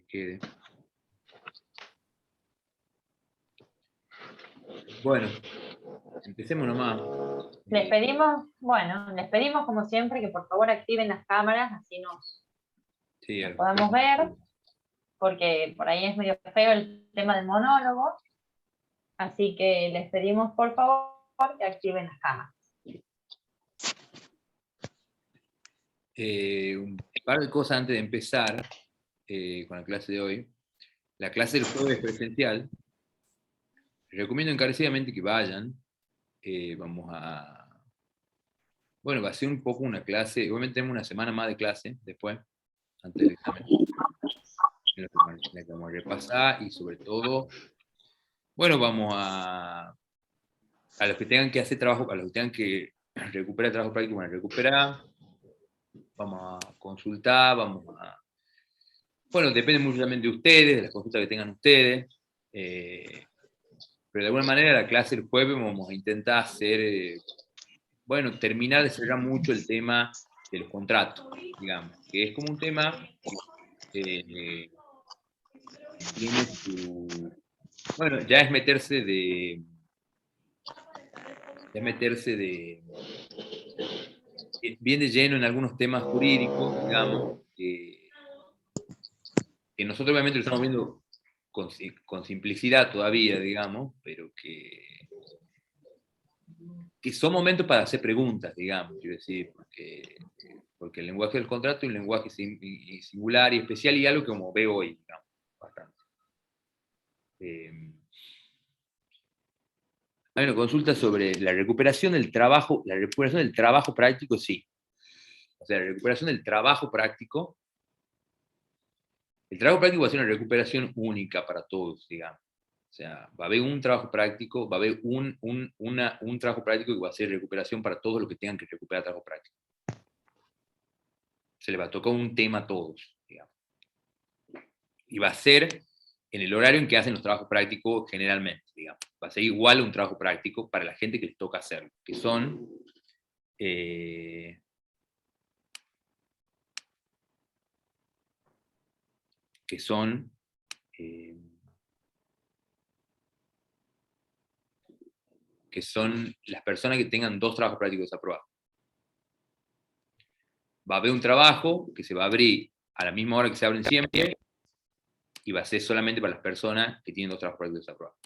quede. Bueno, empecemos nomás. Les pedimos como siempre que por favor activen las cámaras, así nos Sí, podamos ver, porque por ahí es medio feo el tema del monólogo. Así que les pedimos por favor que activen las cámaras. Un par de cosas antes de empezar con la clase de hoy. La clase del jueves es presencial. Les recomiendo encarecidamente que vayan. Vamos a... Bueno, va a ser un poco una clase. Obviamente tenemos una semana más de clase después, antes del examen. En la que vamos a repasar y sobre todo, bueno, vamos a los que tengan que hacer trabajo, a los que tengan que recuperar trabajo práctico, van a recuperar. Vamos a consultar, vamos a... Bueno, depende mucho también de ustedes, de las consultas que tengan ustedes. Pero de alguna manera la clase del jueves vamos a intentar hacer, bueno, terminar de cerrar mucho el tema de los contratos, digamos, que es como un tema que tiene su... Bueno, ya es meterse de... Ya es meterse de... Bien de lleno en algunos temas jurídicos, digamos, que nosotros obviamente lo estamos viendo con simplicidad todavía, digamos, pero que son momentos para hacer preguntas, digamos, quiero decir, porque el lenguaje del contrato es un lenguaje singular y especial y algo que como veo hoy, digamos, bastante. Hay una consulta sobre la recuperación del trabajo práctico, sí. O sea, la recuperación del trabajo práctico. El trabajo práctico va a ser una recuperación única para todos, digamos. O sea, va a haber un trabajo práctico, va a haber un trabajo práctico que va a ser recuperación para todos los que tengan que recuperar trabajo práctico. Se le va a tocar un tema a todos, digamos. Y va a ser en el horario en que hacen los trabajos prácticos generalmente, digamos. Va a ser igual un trabajo práctico para la gente que les toca hacerlo, que son... que son las personas que tengan 2 trabajos prácticos desaprobados. Va a haber un trabajo que se va a abrir a la misma hora que se abren siempre y va a ser solamente para las personas que tienen 2 trabajos prácticos desaprobados.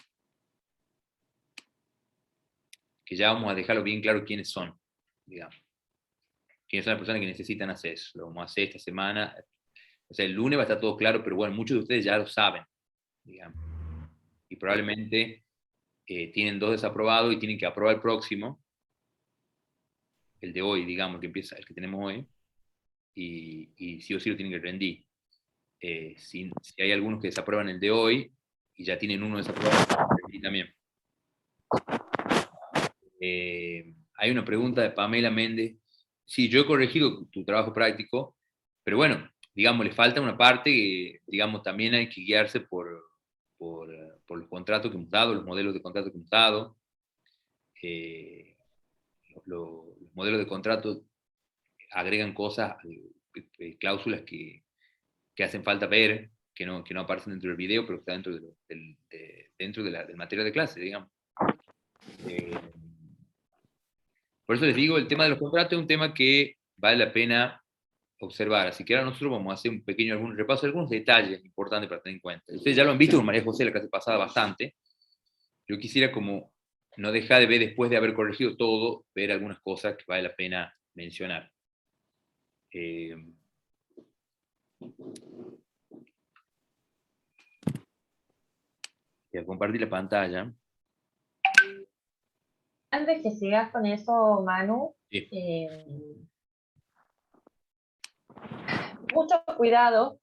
Que ya vamos a dejarlo bien claro quiénes son, digamos. Quiénes son las personas que necesitan hacer eso. Lo vamos a hacer esta semana. O sea, el lunes va a estar todo claro, pero bueno, muchos de ustedes ya lo saben, digamos. Y probablemente tienen 2 desaprobados y tienen que aprobar el próximo, el de hoy, digamos, que empieza, el que tenemos hoy, y sí o sí lo tienen que rendir. Si hay algunos que desaprueban el de hoy y ya tienen uno desaprobado, y también. Hay una pregunta de Pamela Méndez. Sí, yo he corregido tu trabajo práctico, pero bueno, digamos, le falta una parte que, digamos, también hay que guiarse por los contratos que hemos dado, los modelos de contrato que hemos dado. Los modelos de contrato agregan cosas, cláusulas que hacen falta ver, que no aparecen dentro del video, pero que están dentro del material de clase, digamos. Por eso les digo, el tema de los contratos es un tema que vale la pena observar. Así que ahora nosotros vamos a hacer un pequeño algún repaso de algunos detalles importantes para tener en cuenta. Ustedes ya lo han visto con María José la clase pasada bastante. Yo quisiera como no dejar de ver después de haber corregido todo, ver algunas cosas que vale la pena mencionar. Voy a compartir la pantalla. Antes que sigas con eso, Manu, Sí. Mucho cuidado,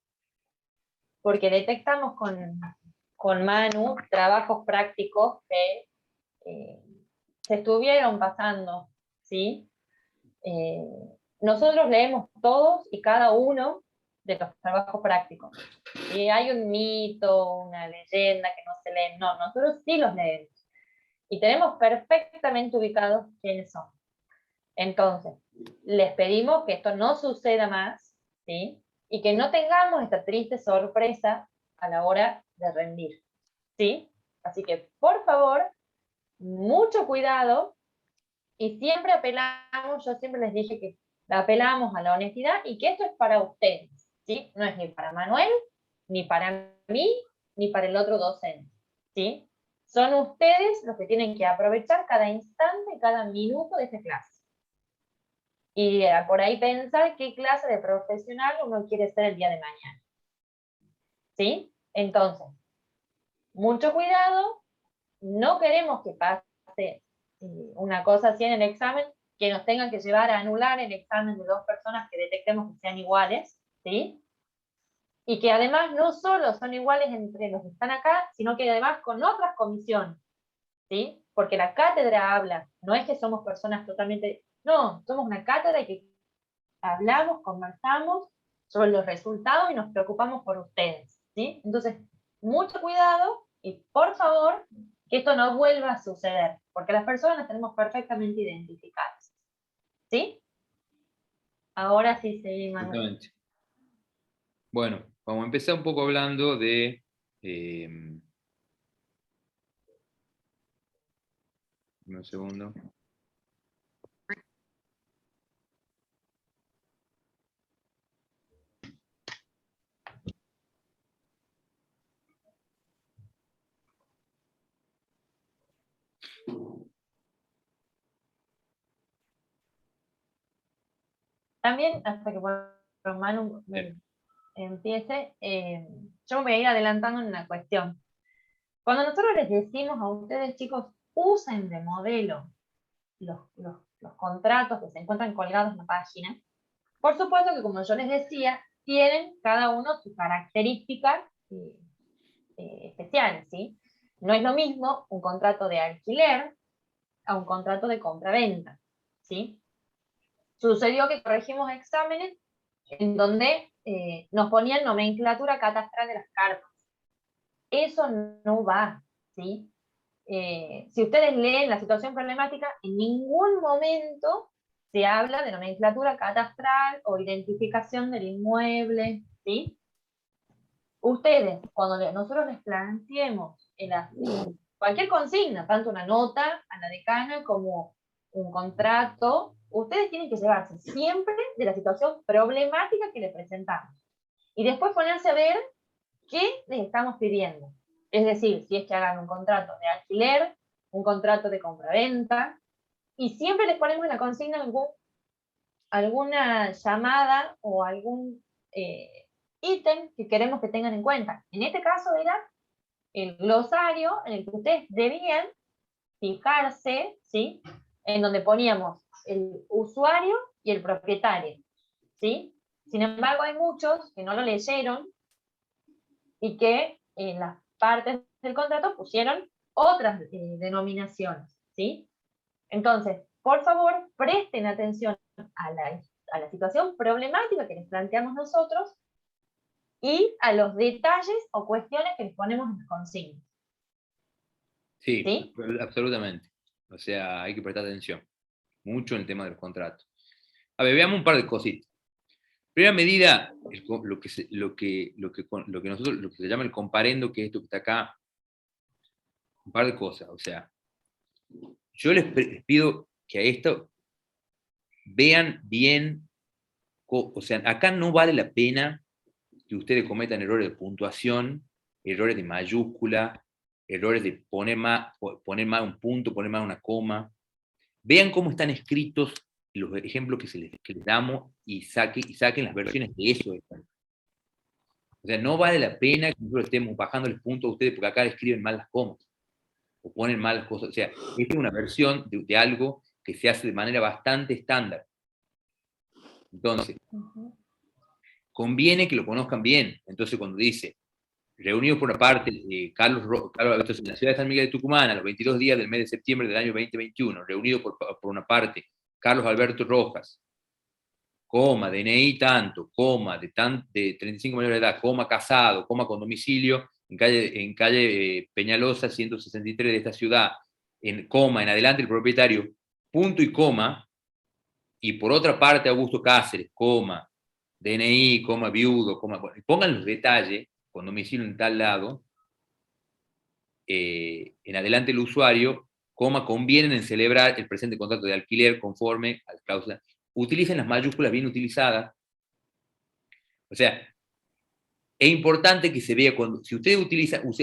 porque detectamos con Manu trabajos prácticos que se estuvieron pasando, ¿sí? Nosotros leemos todos y cada uno de los trabajos prácticos. Y hay un mito, una leyenda que no se leen. No, nosotros sí los leemos. Y tenemos perfectamente ubicados quiénes son. Entonces, les pedimos que esto no suceda más, ¿sí? y que no tengamos esta triste sorpresa a la hora de rendir, ¿sí? Así que, por favor, mucho cuidado, y siempre apelamos, yo siempre les dije que apelamos a la honestidad y que esto es para ustedes, ¿sí? No es ni para Manuel, ni para mí, ni para el otro docente, ¿sí? Son ustedes los que tienen que aprovechar cada instante, cada minuto de esta clase. Y por ahí pensar qué clase de profesional uno quiere ser el día de mañana, ¿sí? Entonces, mucho cuidado, no queremos que pase una cosa así en el examen, que nos tengan que llevar a anular el examen de dos personas que detectemos que sean iguales, ¿sí? Y que además no solo son iguales entre los que están acá, sino que además con otras comisiones, ¿sí? Porque la cátedra habla, no es que somos personas totalmente, no, somos una cátedra que hablamos, conversamos sobre los resultados y nos preocupamos por ustedes, ¿sí? Entonces, mucho cuidado y por favor, que esto no vuelva a suceder, porque las personas las tenemos perfectamente identificadas, ¿sí? Ahora sí, sí, Manuel. Exactamente. Bueno, vamos a empezar un poco hablando de... un segundo. También, hasta que Manu empiece, yo me voy a ir adelantando en una cuestión. Cuando nosotros les decimos a ustedes, chicos, usen de modelo los contratos que se encuentran colgados en la página, por supuesto que, como yo les decía, tienen cada uno sus características especiales, ¿sí? No es lo mismo un contrato de alquiler a un contrato de compra-venta, ¿sí? Sucedió que corregimos exámenes en donde nos ponían nomenclatura catastral de las carpas. Eso no va, ¿sí? Si ustedes leen la situación problemática, en ningún momento se habla de nomenclatura catastral o identificación del inmueble, ¿sí? Ustedes, cuando nosotros les planteemos cualquier consigna, tanto una nota a la decana como un contrato, ustedes tienen que llevarse siempre de la situación problemática que les presentamos. Y después ponerse a ver qué les estamos pidiendo. Es decir, si es que hagan un contrato de alquiler, un contrato de compraventa, y siempre les ponemos en la consigna alguna llamada o algún ítem que queremos que tengan en cuenta. En este caso era el glosario en el que ustedes debían fijarse, ¿sí? En donde poníamos el usuario y el propietario, ¿sí? Sin embargo, hay muchos que no lo leyeron y que en las partes del contrato pusieron otras denominaciones, ¿sí? Entonces, por favor, presten atención a la situación problemática que les planteamos nosotros y a los detalles o cuestiones que les ponemos en las consignas. Sí, ¿Sí? absolutamente. O sea, hay que prestar atención mucho en el tema de los contratos. A ver, veamos un par de cositas. Primera medida, lo que nosotros, lo que se llama el comparendo, que es esto que está acá, un par de cosas. O sea, yo les pido que a esto vean bien, o sea, acá no vale la pena que ustedes cometan errores de puntuación, errores de mayúscula, errores de poner mal un punto, poner mal una coma. Vean cómo están escritos los ejemplos que les damos y saquen las versiones de eso. O sea, no vale la pena que nosotros estemos bajándoles puntos a ustedes porque acá escriben mal las comas o ponen mal las cosas. O sea, esta es una versión de algo que se hace de manera bastante estándar. Entonces, conviene que lo conozcan bien. Entonces, cuando dice, reunido por una parte, entonces, en la ciudad de San Miguel de Tucumán, a los 22 días del mes de septiembre del año 2021, reunido por una parte, Carlos Alberto Rojas, coma, DNI tanto, coma, de 35 mayores de edad, coma, casado, coma, con domicilio, en calle Peñalosa, 163 de esta ciudad, en coma, en adelante el propietario, punto y coma, y por otra parte Augusto Cáceres, coma, DNI, coma, viudo, coma, bueno, y pongan los detalles, con domicilio en tal lado, en adelante el usuario, coma, convienen en celebrar el presente contrato de alquiler conforme a las cláusulas. Utilicen las mayúsculas bien utilizadas. O sea, es importante que se vea cuando, si ustedes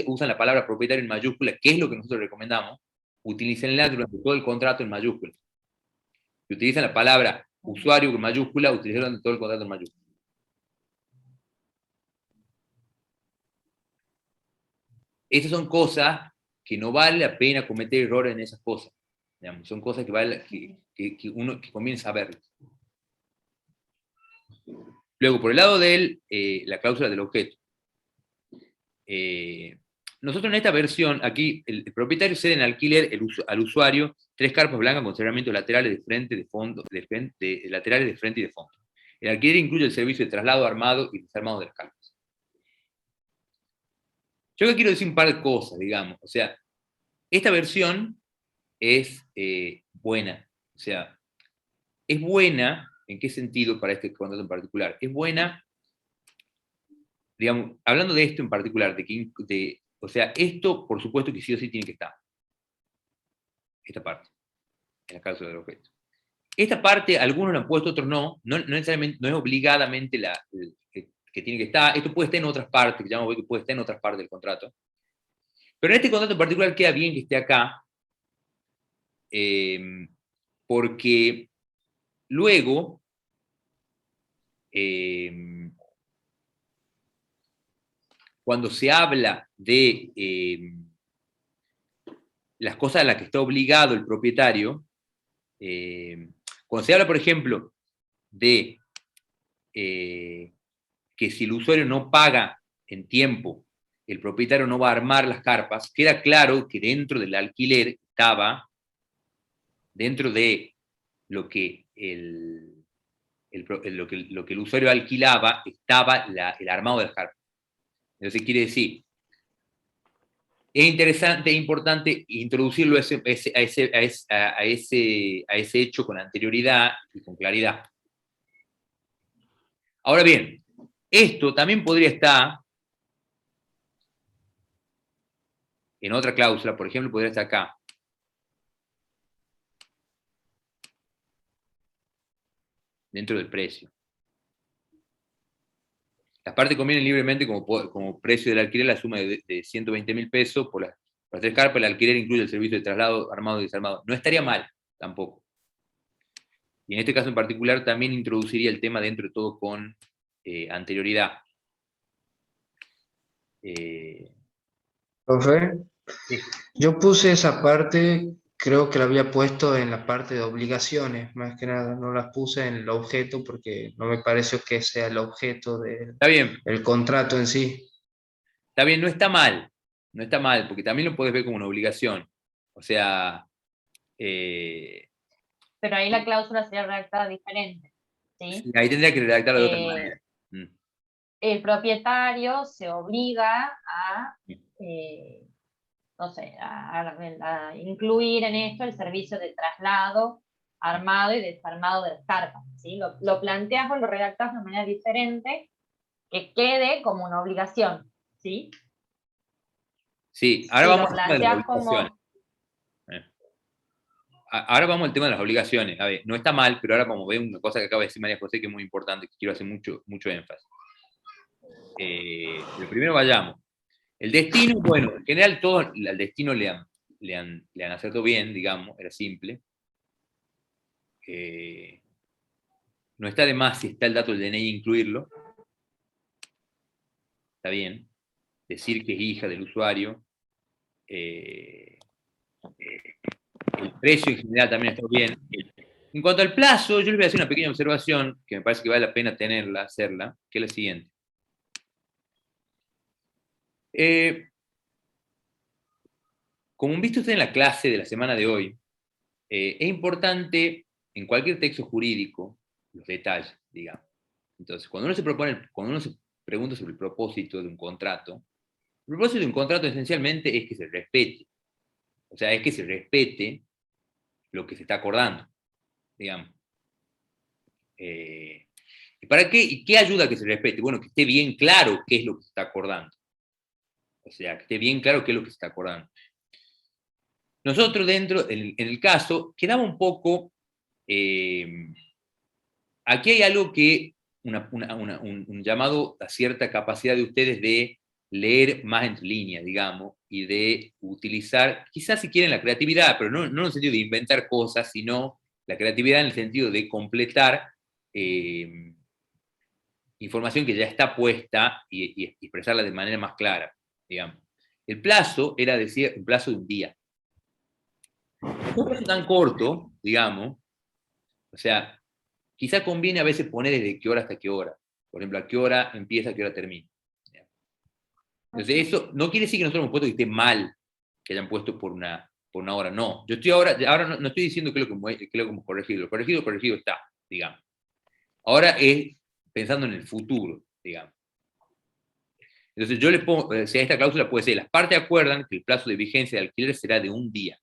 usan la palabra propietario en mayúscula, que es lo que nosotros recomendamos, utilícenla durante todo el contrato en mayúscula. Si utilizan la palabra usuario en mayúscula, utilicen durante todo el contrato en mayúscula. Esas son cosas que no vale la pena cometer errores en esas cosas. Digamos, son cosas que, que conviene saber. Luego, por el lado de la cláusula del objeto. Nosotros en esta versión, aquí, el propietario cede en alquiler al usuario 3 carpas blancas con cerramientos laterales de frente, de fondo, laterales de frente y de fondo. El alquiler incluye el servicio de traslado armado y desarmado de las carpas. Yo que quiero decir un par de cosas, digamos. O sea, esta versión es buena. O sea, es buena, ¿en qué sentido para este contrato en particular? Es buena, digamos, hablando de esto en particular, o sea, esto por supuesto que sí o sí tiene que estar. Esta parte, en la cláusula del objeto. Esta parte, algunos la han puesto, otros no. No necesariamente, no es obligadamente que tiene que estar. Esto puede estar en otras partes, que ya vamos a ver que puede estar en otras partes del contrato. Pero en este contrato en particular queda bien que esté acá, porque luego, cuando se habla de las cosas a las que está obligado el propietario, cuando se habla, por ejemplo, de que si el usuario no paga en tiempo, el propietario no va a armar las carpas, queda claro que dentro del alquiler estaba, dentro de lo que lo que el usuario alquilaba, estaba el armado de las carpas. Entonces quiere decir, es interesante, es importante introducirlo a ese hecho con anterioridad y con claridad. Ahora bien, esto también podría estar en otra cláusula, por ejemplo, podría estar acá. Dentro del precio. Las partes convienen libremente como precio del alquiler la suma de 120.000 pesos por las 3 carpas. El alquiler incluye el servicio de traslado armado y desarmado. No estaría mal, tampoco. Y en este caso en particular también introduciría el tema dentro de todo con anterioridad. Profe, Sí. yo puse esa parte, creo que la había puesto en la parte de obligaciones, más que nada, no las puse en el objeto porque no me pareció que sea el objeto del Está bien, contrato en sí. está bien, no está mal, porque también lo puedes ver como una obligación. O sea, Pero ahí la cláusula sería redactada diferente, ¿sí? ahí tendría que redactarlo de otra manera. El propietario se obliga a, no sé, a incluir en esto el servicio de traslado armado y desarmado de las carpas, ¿sí? Lo planteas o lo redactas de manera diferente que quede como una obligación, ¿sí? Sí, ahora Si vamos lo al tema de las planteas obligaciones. como... Ahora vamos al tema de las obligaciones. A ver, no está mal, pero ahora vamos a ver una cosa que acaba de decir María José que es muy importante, que quiero hacer mucho énfasis. Pero primero vayamos. El destino, bueno, en general todos al destino le han acertado bien, digamos, era simple. No está de más si está el dato del DNI incluirlo. Está bien. Decir que es hija del usuario. El precio en general también está bien. En cuanto al plazo, yo les voy a hacer una pequeña observación que me parece que vale la pena hacerla, que es la siguiente. Como han visto ustedes en la clase de la semana de hoy, es importante en cualquier texto jurídico los detalles, digamos. Entonces, cuando uno se pregunta sobre el propósito de un contrato, el propósito de un contrato esencialmente es que se respete. O sea, es que se respete lo que se está acordando, digamos. ¿Y para qué? ¿Y qué ayuda a que se respete? Bueno, que esté bien claro qué es lo que se está acordando. O sea, que esté bien claro qué es lo que se está acordando. Nosotros dentro, en el caso, quedaba un poco... aquí hay algo que, un llamado a cierta capacidad de ustedes de leer más entre líneas, digamos, y de utilizar, quizás si quieren la creatividad, pero no en el sentido de inventar cosas, sino la creatividad en el sentido de completar información que ya está puesta y expresarla de manera más clara, digamos. El plazo era decir, un plazo de un día. Un plazo tan corto, digamos, o sea, quizá conviene a veces poner desde qué hora hasta qué hora. Por ejemplo, a qué hora empieza, a qué hora termina. Entonces, eso no quiere decir que nosotros hemos puesto que esté mal que hayan puesto por una hora. No. Yo estoy ahora no estoy diciendo que es lo que hemos corregido. Lo corregido está, digamos. Ahora es pensando en el futuro, digamos. Entonces, yo le pongo, o sea, esta cláusula puede ser: las partes acuerdan que el plazo de vigencia de alquiler será de un día,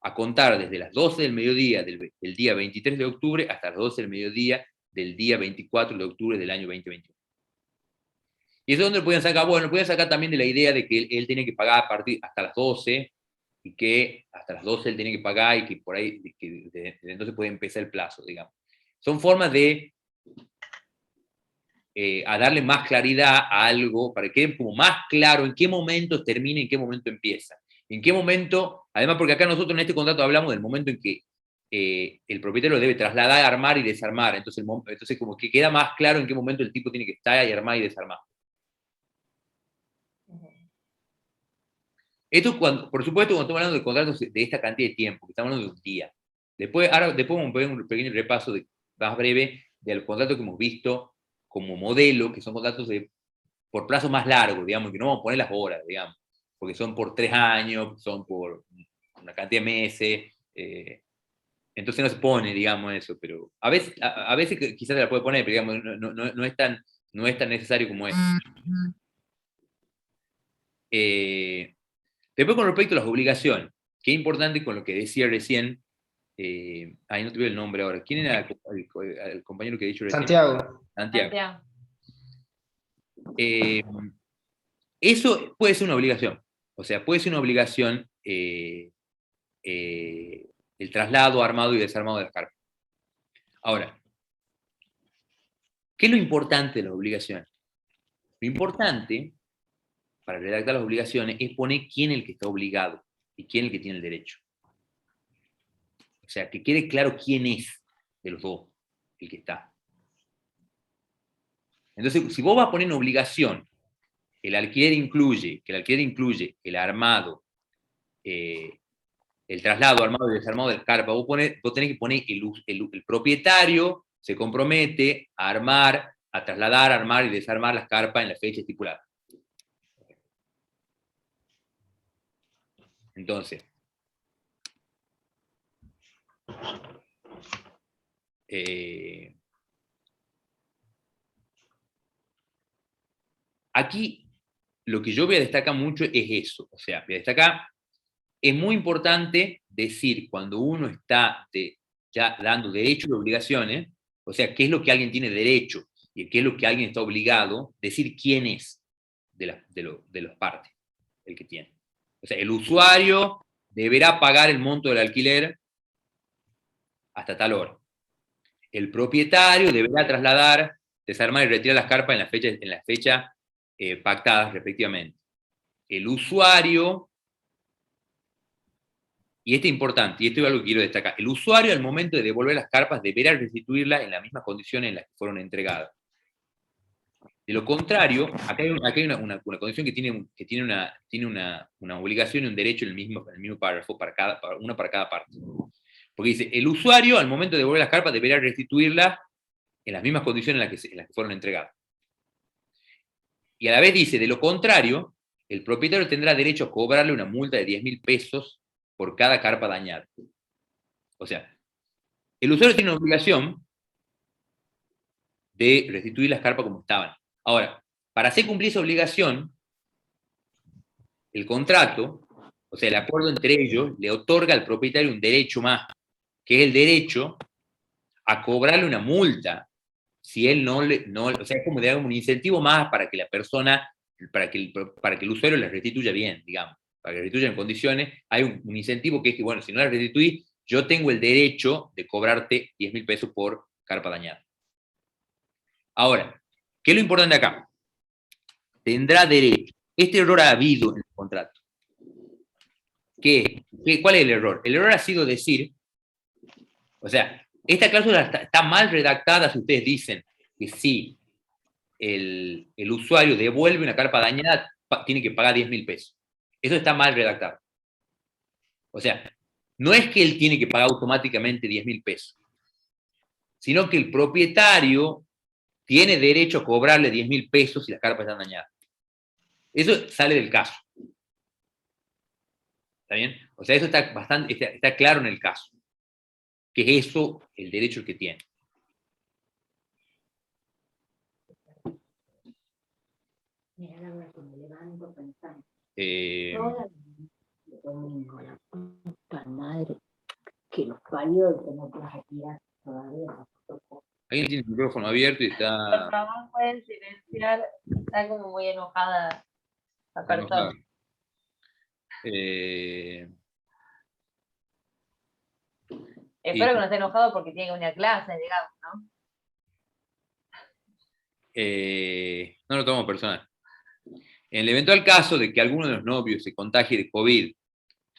a contar desde las 12 del mediodía del día 23 de octubre hasta las 12 del mediodía del día 24 de octubre del año 2021. Y eso es donde lo pueden sacar. Bueno, lo pueden sacar también de la idea de que él tiene que pagar a partir hasta las 12 y que hasta las 12 él tiene que pagar y que por ahí, desde entonces puede empezar el plazo, digamos. Son formas de a darle más claridad a algo para que quede como más claro en qué momento termina y en qué momento empieza. En qué momento, además porque acá nosotros en este contrato hablamos del momento en que el propietario debe trasladar, armar y desarmar. Entonces como que queda más claro en qué momento el tipo tiene que estar y armar y desarmar. Esto, por supuesto, cuando estamos hablando de contratos de esta cantidad de tiempo, que estamos hablando de un día. Después vamos a ver un pequeño repaso más breve de los contratos que hemos visto como modelo, que son contratos por plazo más largo, digamos, que no vamos a poner las horas, digamos, porque son por 3 años, son por una cantidad de meses, entonces no se pone, digamos, eso, pero a veces quizás se la puede poner, pero digamos, no es tan necesario como eso. Después, con respecto a las obligaciones, que es importante con lo que decía recién, no te veo el nombre ahora. ¿Quién era el compañero que he dicho recién? Santiago. Eso puede ser una obligación. O sea, puede ser una obligación el traslado armado y desarmado de las carpas. Ahora, ¿qué es lo importante de las obligaciones? Lo importante para redactar las obligaciones es poner quién es el que está obligado y quién es el que tiene el derecho. O sea, que quede claro quién es de los dos el que está. Entonces, si vos vas a poner una obligación, que el alquiler incluye el armado, el traslado armado y desarmado del carpa, vos tenés que poner el propietario se compromete a armar, a trasladar, armar y desarmar las carpas en la fecha estipulada. Entonces, aquí lo que yo voy a destacar mucho es eso. O sea, voy a destacar, es muy importante decir cuando uno está ya dando derechos y obligaciones, o sea, qué es lo que alguien tiene derecho y qué es lo que alguien está obligado, decir quién es de las partes, el que tiene. O sea, el usuario deberá pagar el monto del alquiler hasta tal hora. El propietario deberá trasladar, desarmar y retirar las carpas en la fecha pactadas respectivamente. El usuario, y esto es importante, y esto es algo que quiero destacar, el usuario al momento de devolver las carpas deberá restituirlas en las mismas condiciones en las que fueron entregadas. De lo contrario, acá hay una condición que tiene una obligación y un derecho en el mismo párrafo, una para cada parte. Porque dice, el usuario al momento de devolver las carpas deberá restituirlas en las mismas condiciones en las que fueron entregadas. Y a la vez dice, de lo contrario, el propietario tendrá derecho a cobrarle una multa de 10.000 pesos por cada carpa dañada. O sea, el usuario tiene una obligación de restituir las carpas como estaban. Ahora, para hacer cumplir esa obligación, el contrato, o sea, el acuerdo entre ellos, le otorga al propietario un derecho más, que es el derecho a cobrarle una multa si él o sea, es como, digamos, un incentivo más para que la persona, para que el usuario la restituya bien, digamos, para que la restituya en condiciones. Hay un incentivo que es que, bueno, si no la restituís, yo tengo el derecho de cobrarte 10.000 pesos por carpa dañada. Ahora, ¿qué es lo importante acá? Tendrá derecho. Este error ha habido en el contrato. ¿Cuál es el error? El error ha sido decir, o sea, esta cláusula está mal redactada si ustedes dicen que si el usuario devuelve una carpa dañada, tiene que pagar 10.000 pesos. Eso está mal redactado. O sea, no es que él tiene que pagar automáticamente 10.000 pesos, sino que el propietario tiene derecho a cobrarle 10.000 pesos si las carpas están dañadas. Eso sale del caso. ¿Está bien? O sea, eso está claro en el caso. Que es eso el derecho que tiene. Domingo, la puta madre que los parió y que no te vas a tirar todavía. Alguien tiene el micrófono abierto y Por está favor, pueden silenciar. Está como muy enojada la persona. enojado. Espero que no esté enojado porque tiene una clase, digamos, ¿no? No lo tomo personal. En el eventual caso de que alguno de los novios se contagie de COVID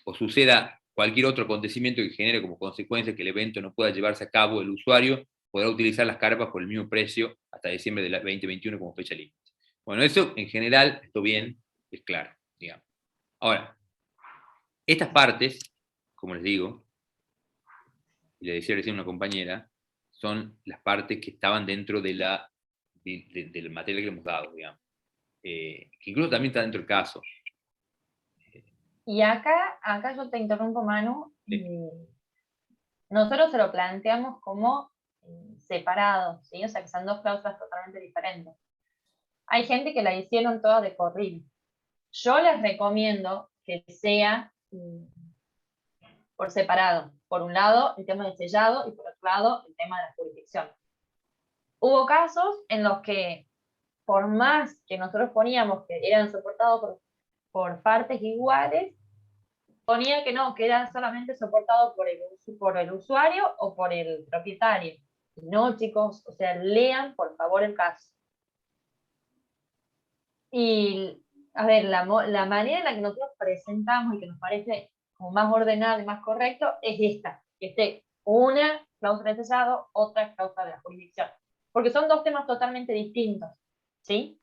o suceda cualquier otro acontecimiento que genere como consecuencia que el evento no pueda llevarse a cabo, el usuario podrá utilizar las carpas por el mismo precio hasta diciembre del 2021 como fecha límite. Bueno, eso en general, esto bien, es claro, digamos. Ahora, estas partes, como les digo, y le decía recién a una compañera, son las partes que estaban dentro del material que le hemos dado, digamos. Que incluso también está dentro del caso. Y acá yo te interrumpo, Manu. Sí. Nosotros se lo planteamos como separados, ¿sí? O sea, que son dos cláusulas totalmente diferentes. Hay gente que la hicieron todas de corrido. Yo les recomiendo que sea por separado. Por un lado, el tema del sellado y por otro lado, el tema de la jurisdicción. Hubo casos en los que, por más que nosotros poníamos que eran soportados por partes iguales, ponía que no, que eran solamente soportados por el usuario o por el propietario. No, chicos, o sea, lean por favor el caso. Y, a ver, la manera en la que nosotros presentamos y que nos parece como más ordenado y más correcto es esta, que esté una cláusula de sellado, otra cláusula de la jurisdicción. Porque son dos temas totalmente distintos, ¿sí?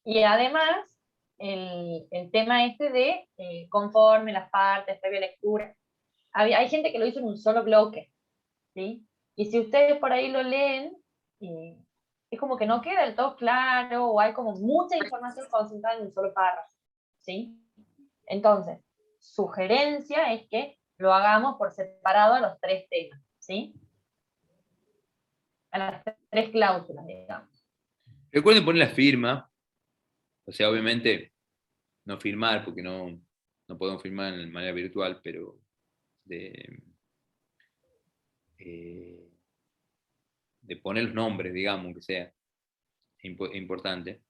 Y además, el tema este de conforme las partes, previa lectura. Hay gente que lo hizo en un solo bloque, ¿sí? Y si ustedes por ahí lo leen, es como que no queda del todo claro, o hay como mucha información concentrada en un solo párrafo, ¿sí? Entonces, sugerencia es que lo hagamos por separado a los tres temas, ¿sí? A las tres cláusulas, digamos. Recuerden poner la firma, o sea, obviamente no firmar, porque no podemos firmar de manera virtual, pero de poner los nombres, digamos, que sea importante.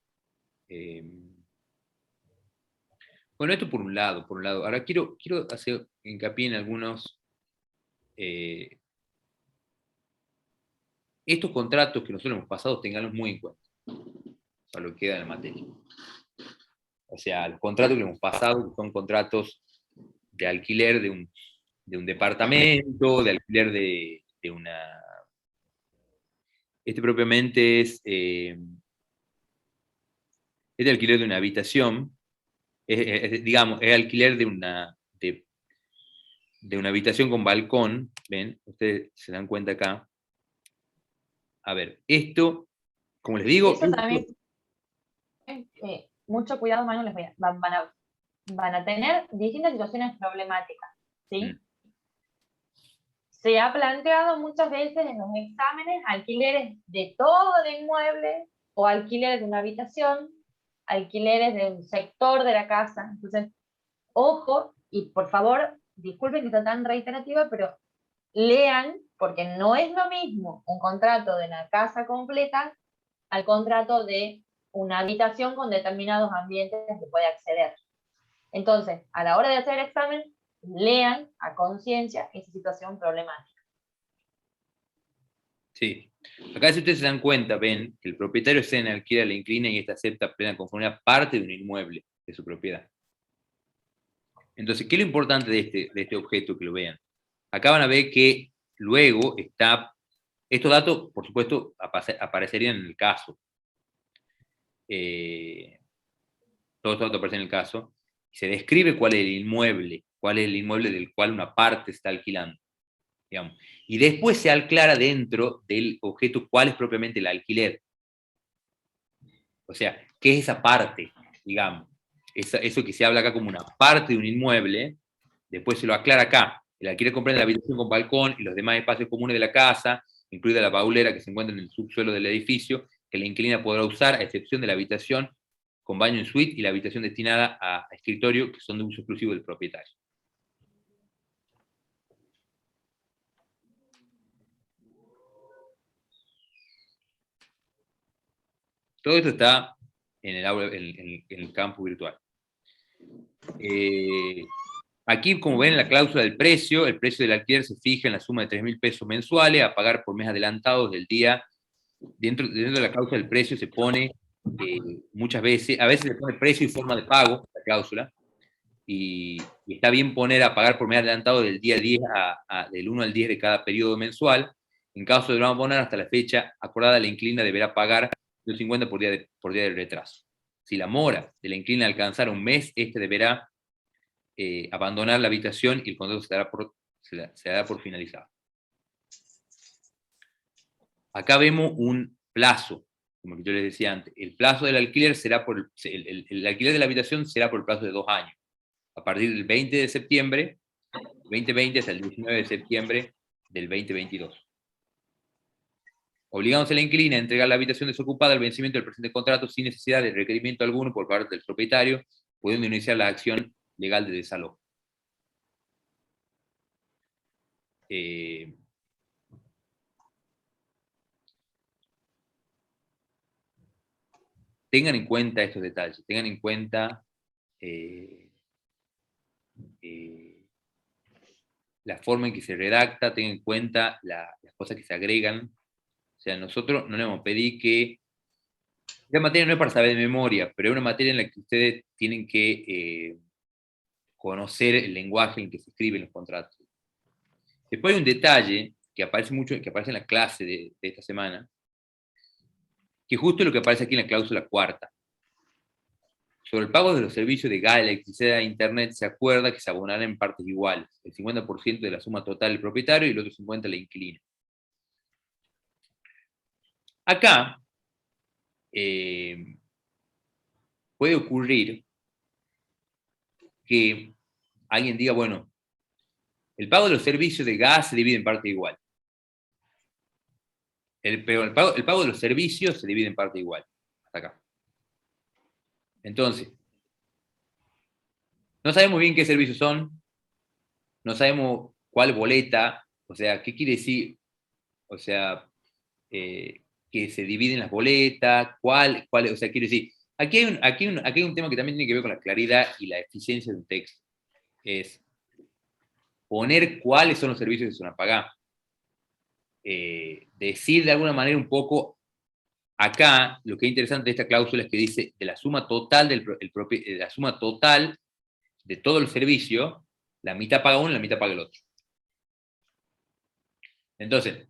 Bueno, esto por un lado, Ahora quiero hacer hincapié en algunos estos contratos que nosotros hemos pasado, tenganlos muy en cuenta para lo que queda en la materia. O sea, los contratos que hemos pasado son contratos de alquiler de un departamento, de alquiler de una... Este propiamente es de alquiler de una habitación, digamos, es alquiler de una habitación con balcón, ¿ven? Ustedes se dan cuenta acá. A ver, esto, como les digo... Eso también, mucho cuidado, Manu, van a tener distintas situaciones problemáticas, ¿sí? Se ha planteado muchas veces en los exámenes alquileres de todo el inmueble o alquileres de una habitación, alquileres de un sector de la casa. Entonces, ojo, y por favor, disculpen que está tan reiterativa, pero lean, porque no es lo mismo un contrato de la casa completa al contrato de una habitación con determinados ambientes que puede acceder. Entonces, a la hora de hacer el examen, lean a conciencia esa situación problemática. Sí. Acá, si ustedes se dan cuenta, ven que el propietario cede en alquiler a la inquilina y esta acepta plena conformidad parte de un inmueble de su propiedad. Entonces, ¿qué es lo importante de este objeto que lo vean? Acá van a ver que luego está, estos datos, por supuesto, aparecerían en el caso. Todos estos datos aparecen en el caso. Se describe cuál es el inmueble del cual una parte está alquilando. Digamos. Y después se aclara dentro del objeto cuál es propiamente el alquiler. O sea, ¿qué es esa parte? Digamos, eso que se habla acá como una parte de un inmueble, después se lo aclara acá. El alquiler comprende la habitación con balcón y los demás espacios comunes de la casa, incluida la baulera que se encuentra en el subsuelo del edificio, que la inquilina podrá usar a excepción de la habitación con baño en suite y la habitación destinada a escritorio, que son de uso exclusivo del propietario. Todo esto está en el, aula, en el campo virtual. Aquí, como ven, en la cláusula del precio, el precio del alquiler se fija en la suma de 3.000 pesos mensuales a pagar por mes adelantados del día. Dentro de la cláusula del precio se pone muchas veces, a veces se pone precio y forma de pago, la cláusula, y está bien poner a pagar por mes adelantado del día 10 del 1 al 10 de cada periodo mensual. En caso de no abonar hasta la fecha acordada, la inquilina deberá pagar el 50 por día de retraso. Si la mora de la inquilina alcanzara un mes, este deberá abandonar la habitación y el contrato se dará por finalizado. Acá vemos un plazo, como yo les decía antes. El plazo del alquiler será el alquiler de la habitación será por el plazo de 2 años. A partir del 20 de septiembre 2020 hasta el 19 de septiembre del 2022. Obligándose a la inquilina a entregar la habitación desocupada al vencimiento del presente contrato sin necesidad de requerimiento alguno por parte del propietario, pudiendo iniciar la acción legal de desalojo. Tengan en cuenta estos detalles, tengan en cuenta la forma en que se redacta, tengan en cuenta las cosas que se agregan. O sea, nosotros no le hemos pedido que... Esta materia no es para saber de memoria, pero es una materia en la que ustedes tienen que conocer el lenguaje en que se escriben los contratos. Después hay un detalle que aparece mucho, que aparece en la clase de esta semana, que justo es lo que aparece aquí en la cláusula cuarta. Sobre el pago de los servicios de gas, electricidad e internet se acuerda que se abonarán en partes iguales, el 50% de la suma total del propietario y el otro 50% la inquilina. Acá puede ocurrir que alguien diga, bueno, el pago de los servicios de gas se divide en parte igual. El pago de los servicios se divide en parte igual. Hasta acá. Entonces, no sabemos bien qué servicios son, no sabemos cuál boleta, o sea, qué quiere decir, o sea, que se dividen las boletas, o sea, quiere decir, aquí hay un tema que también tiene que ver con la claridad y la eficiencia de un texto. Es poner cuáles son los servicios que se van a pagar. Decir de alguna manera un poco, acá lo que es interesante de esta cláusula es que dice de la suma total de la suma total de todo el servicio, la mitad paga uno y la mitad paga el otro. Entonces,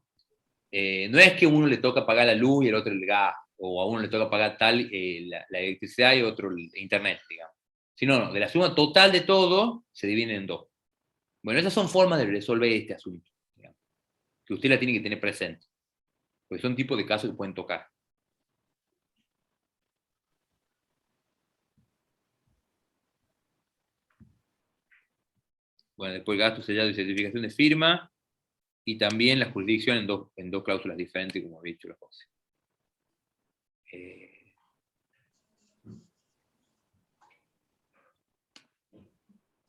no es que a uno le toca pagar la luz y al otro el gas, o a uno le toca pagar tal la electricidad y a otro el internet, digamos. Sino, no, de la suma total de todo se divide en dos. Bueno, esas son formas de resolver este asunto, digamos, que usted la tiene que tener presente, porque son tipos de casos que pueden tocar. Bueno, después gasto sellado y certificación de firma, y también la jurisdicción en dos cláusulas diferentes, como había dicho la José.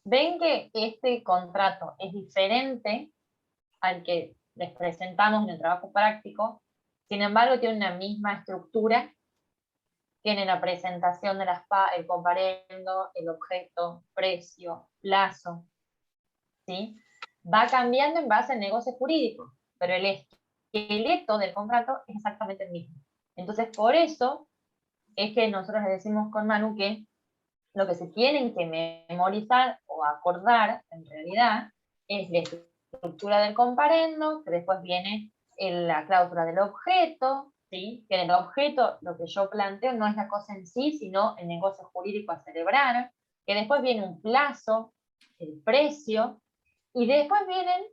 Ven que este contrato es diferente al que les presentamos en el trabajo práctico, sin embargo tienen una misma estructura, tienen la presentación de el comparendo, el objeto, precio, plazo, ¿sí? Va cambiando en base al negocio jurídico, pero el esqueleto del contrato es exactamente el mismo. Entonces, por eso es que nosotros le decimos con Manu que lo que se tienen que memorizar o acordar, en realidad, es la estructura del comparendo, que después viene la cláusula del objeto, ¿sí? Que en el objeto lo que yo planteo no es la cosa en sí, sino el negocio jurídico a celebrar, que después viene un plazo, el precio, y después vienen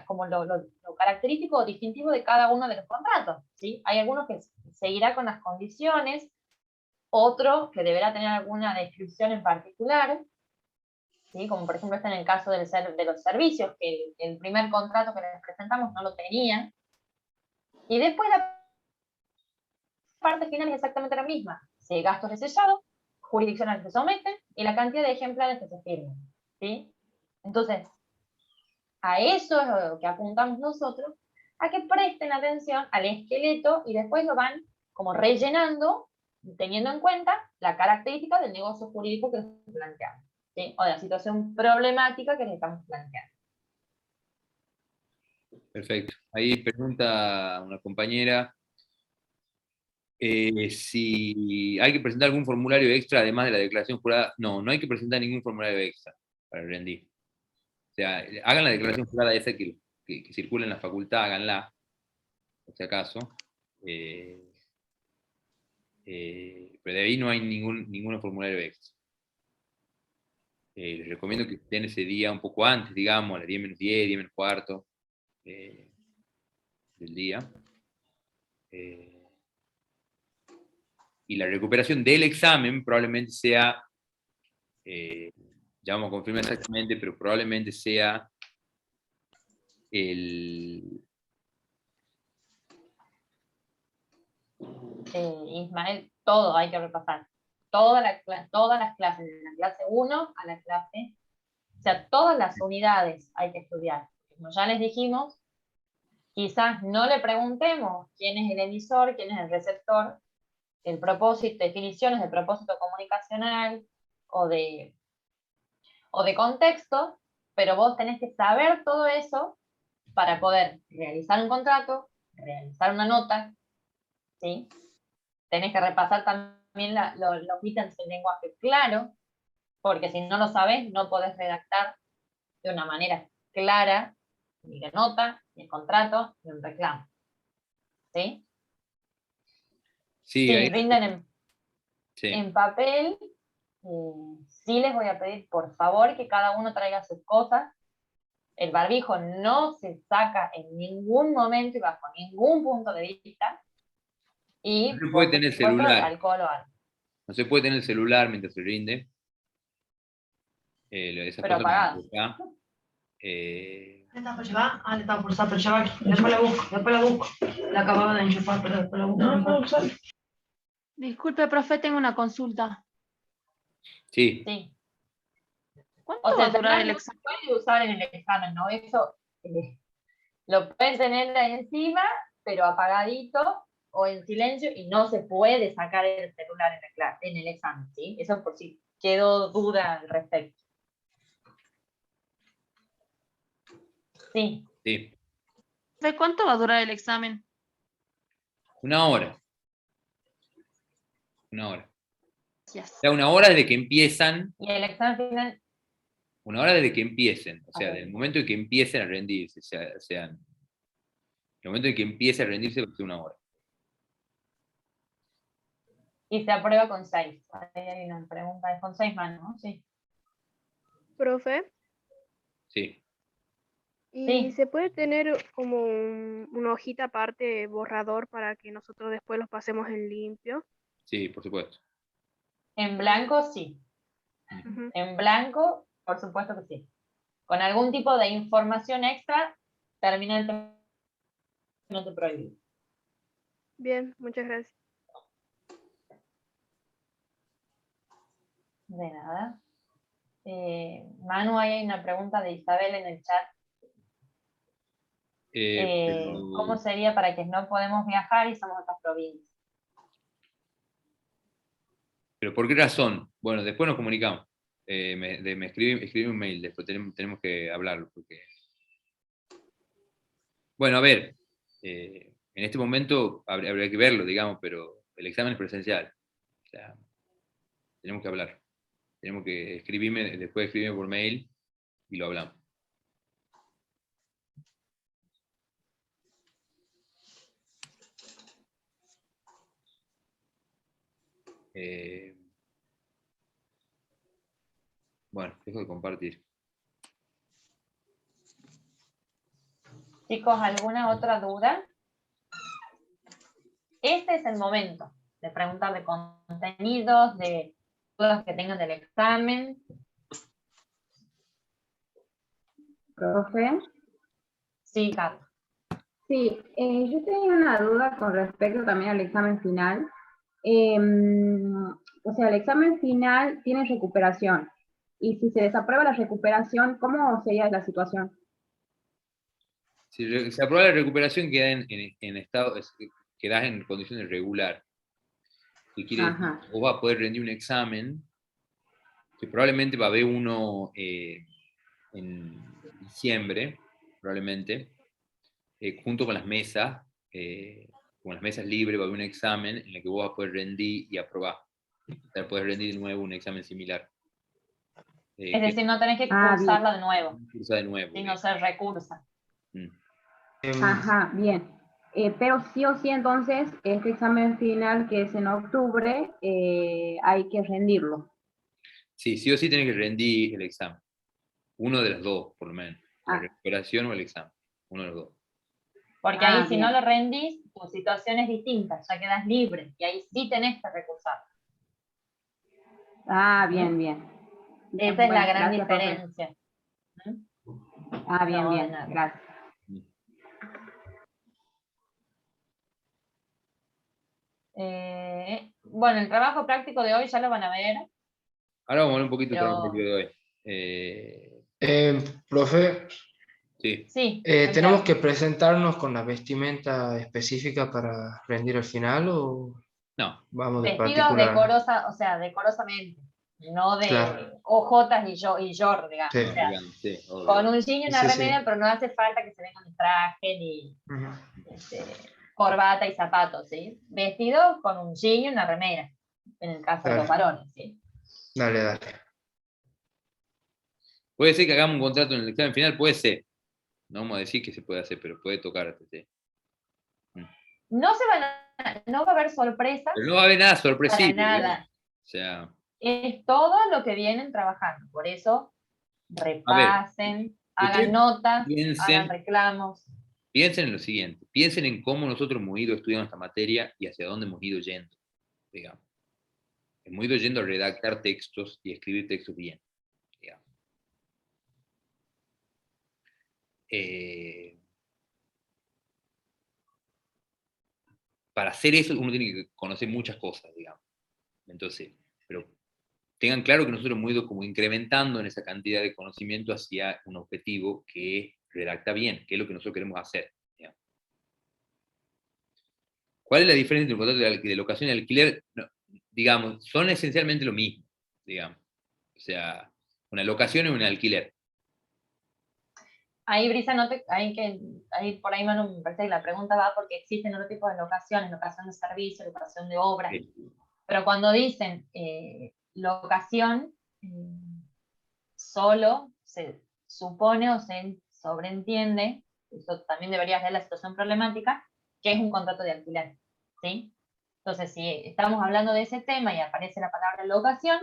como lo característico o distintivo de cada uno de los contratos, ¿sí? Hay algunos que seguirá con las condiciones, otro que deberá tener alguna descripción en particular, ¿sí? Como por ejemplo está en el caso de los servicios, que el primer contrato que les presentamos no lo tenía. Y después la parte final es exactamente la misma. Si gastos de sellado, jurisdicción al que se someten y la cantidad de ejemplares que se firman, ¿sí? Entonces, a eso es lo que apuntamos nosotros, a que presten atención al esqueleto y después lo van como rellenando, teniendo en cuenta la característica del negocio jurídico que les planteamos, ¿sí? O de la situación problemática que les estamos planteando. Perfecto. Ahí pregunta una compañera si hay que presentar algún formulario extra además de la declaración jurada. No, no hay que presentar ningún formulario extra para rendir. O sea, hagan la declaración jurada esa que circula en la facultad, háganla, por si acaso. Pero de ahí no hay ningún formulario extra. Les recomiendo que estén ese día un poco antes, digamos, a las 10 menos 10, 10 menos cuarto del día. Y la recuperación del examen probablemente sea, ya vamos a confirmar exactamente, pero probablemente sea el... Ismael, todo hay que repasar. Todas las clases, de la clase 1 a la clase, o sea, todas las unidades hay que estudiar. Como ya les dijimos, quizás no le preguntemos quién es el emisor, quién es el receptor, el propósito, definiciones de propósito comunicacional o de contexto, pero vos tenés que saber todo eso para poder realizar un contrato, realizar una nota, ¿sí? Tenés que repasar también los ítems en lenguaje claro, porque si no lo sabes, no podés redactar de una manera clara ni la nota, ni el contrato, ni un reclamo. ¿Sí? Sí, Si ahí, rinden sí. en papel, sí les voy a pedir por favor que cada uno traiga sus cosas. El barbijo no se saca en ningún momento y bajo ningún punto de vista. Y No se por puede tener supuesto el celular. alcohol o algo. No se puede tener el celular mientras se rinde. Esas Pero cosas apagado. acá. ¿Le está por llevar? Ah, le está por usar, pero lleva aquí. Después la busco. La acababa de enchufar, pero después la busco. No, no, usar. Disculpe, profe, tengo una consulta. Sí, Sí. ¿Cuánto O va sea, a el durar celular el no se examen? puede usar en el examen, ¿no? Eso lo pueden tener ahí encima, pero apagadito o en silencio, y no se puede sacar el celular en la clase, en el examen, ¿sí? Eso por si quedó duda al respecto. Sí. sí. Profe, ¿cuánto va a durar el examen? Una hora. Una hora. Gracias. O sea, una hora desde que empiezan. Y el examen final, Una hora desde que empiecen. O sea, Ok. del momento en que empiecen a rendirse. O sea, el momento en que empiece a rendirse va a ser una hora. y se aprueba con 6. Ahí hay una pregunta, es con 6 manos, ¿no? Sí. Profe, Sí, ¿y Sí. se puede tener como una hojita aparte borrador para que nosotros después los pasemos en limpio? sí, por supuesto. En blanco, sí. Ujú. En blanco, por supuesto que sí. Con algún tipo de información extra, termina el no te prohíbe. Bien, muchas gracias. De nada. Manu, ahí hay una pregunta de Isabel en el chat. ¿Cómo sería para que no podemos viajar y somos otras provincias? ¿Pero por qué razón? Bueno, después nos comunicamos. Me escribe un mail, después tenemos que hablarlo. Porque... Bueno, a ver, en este momento habría que verlo, digamos, pero el examen es presencial. O sea, tenemos que hablar. Tenemos que después escribirme por mail y lo hablamos. Bueno, dejo de compartir. Chicos, ¿alguna otra duda? Este es el momento de preguntar de contenidos, de dudas que tengan del examen. Profe, Sí, Carlos. sí, yo tenía una duda con respecto también al examen final. O sea, el examen final tiene recuperación. Y si se desaprueba la recuperación, ¿cómo sería la situación? Si se aprueba la recuperación, en estado, quedás en condiciones regular. ¿Qué quiere decir? Ajá. Vos vas a poder rendir un examen, que probablemente va a haber uno en diciembre, probablemente, junto con las mesas libres, va a haber un examen en el que vos vas a poder rendir y aprobar. O sea, podés rendir de nuevo un examen similar. Es decir, no tenés que cursarla de nuevo, cursa de nuevo. sino se recursa. Ajá, bien. Pero sí o sí, entonces, este examen final que es en octubre, hay que rendirlo. Sí, sí o sí tenés que rendir el examen. Uno de los dos, por lo menos. La recuperación o el examen. Uno de los dos. Porque ahí si no lo rendís, tu situación es distinta, ya quedas libre. Y ahí sí tenés que recursar. Ah, bien, bien. Esa es la gran diferencia. Ah, bien, No, bien. nada. Gracias. Bueno, el trabajo práctico de hoy ya lo van a ver. Ahora vamos a ver un poquito del trabajo práctico de hoy. Profe, Sí. ¿tenemos que presentarnos con la vestimenta específica para rendir al final o no? Vamos de Vestidos particular? decorosamente, no de Claro. ojotas y short, digamos. Sí. O sea, Sí, obvio. con un jean y una Sí, sí. remera, pero no hace falta que se venga con traje ni corbata y zapatos, ¿sí? Vestido con un jean y una remera, en el caso de los varones, ¿sí? Dale, dale. Puede ser que hagamos un contrato en el examen final, puede ser. No vamos a decir que se puede hacer, pero puede tocar. ¿Sí? No va a haber sorpresas. Pero no va a haber nada sorpresivo. Para nada. O sea, es todo lo que vienen trabajando. Por eso, repasen, hagan notas, hagan reclamos. Piensen en lo siguiente. Piensen en cómo nosotros hemos ido estudiando esta materia y hacia dónde hemos ido yendo. Digamos. Hemos ido yendo a redactar textos y escribir textos bien. Digamos. Para hacer eso uno tiene que conocer muchas cosas, digamos. Entonces, pero tengan claro que nosotros hemos ido como incrementando en esa cantidad de conocimiento hacia un objetivo que redacta bien, que es lo que nosotros queremos hacer. Digamos. ¿Cuál es la diferencia entre un contrato de locación y alquiler? No, digamos, son esencialmente lo mismo, digamos. O sea, una locación y un alquiler. Ahí, Brisa, ahí por ahí, Manu, me parece que la pregunta va porque existen otro tipo de locaciones, locación de servicio, locación de obra. Sí. Pero cuando dicen locación, solo se supone o se sobreentiende, eso también debería ser la situación problemática, que es un contrato de alquiler, ¿sí? Entonces, si estamos hablando de ese tema y aparece la palabra locación,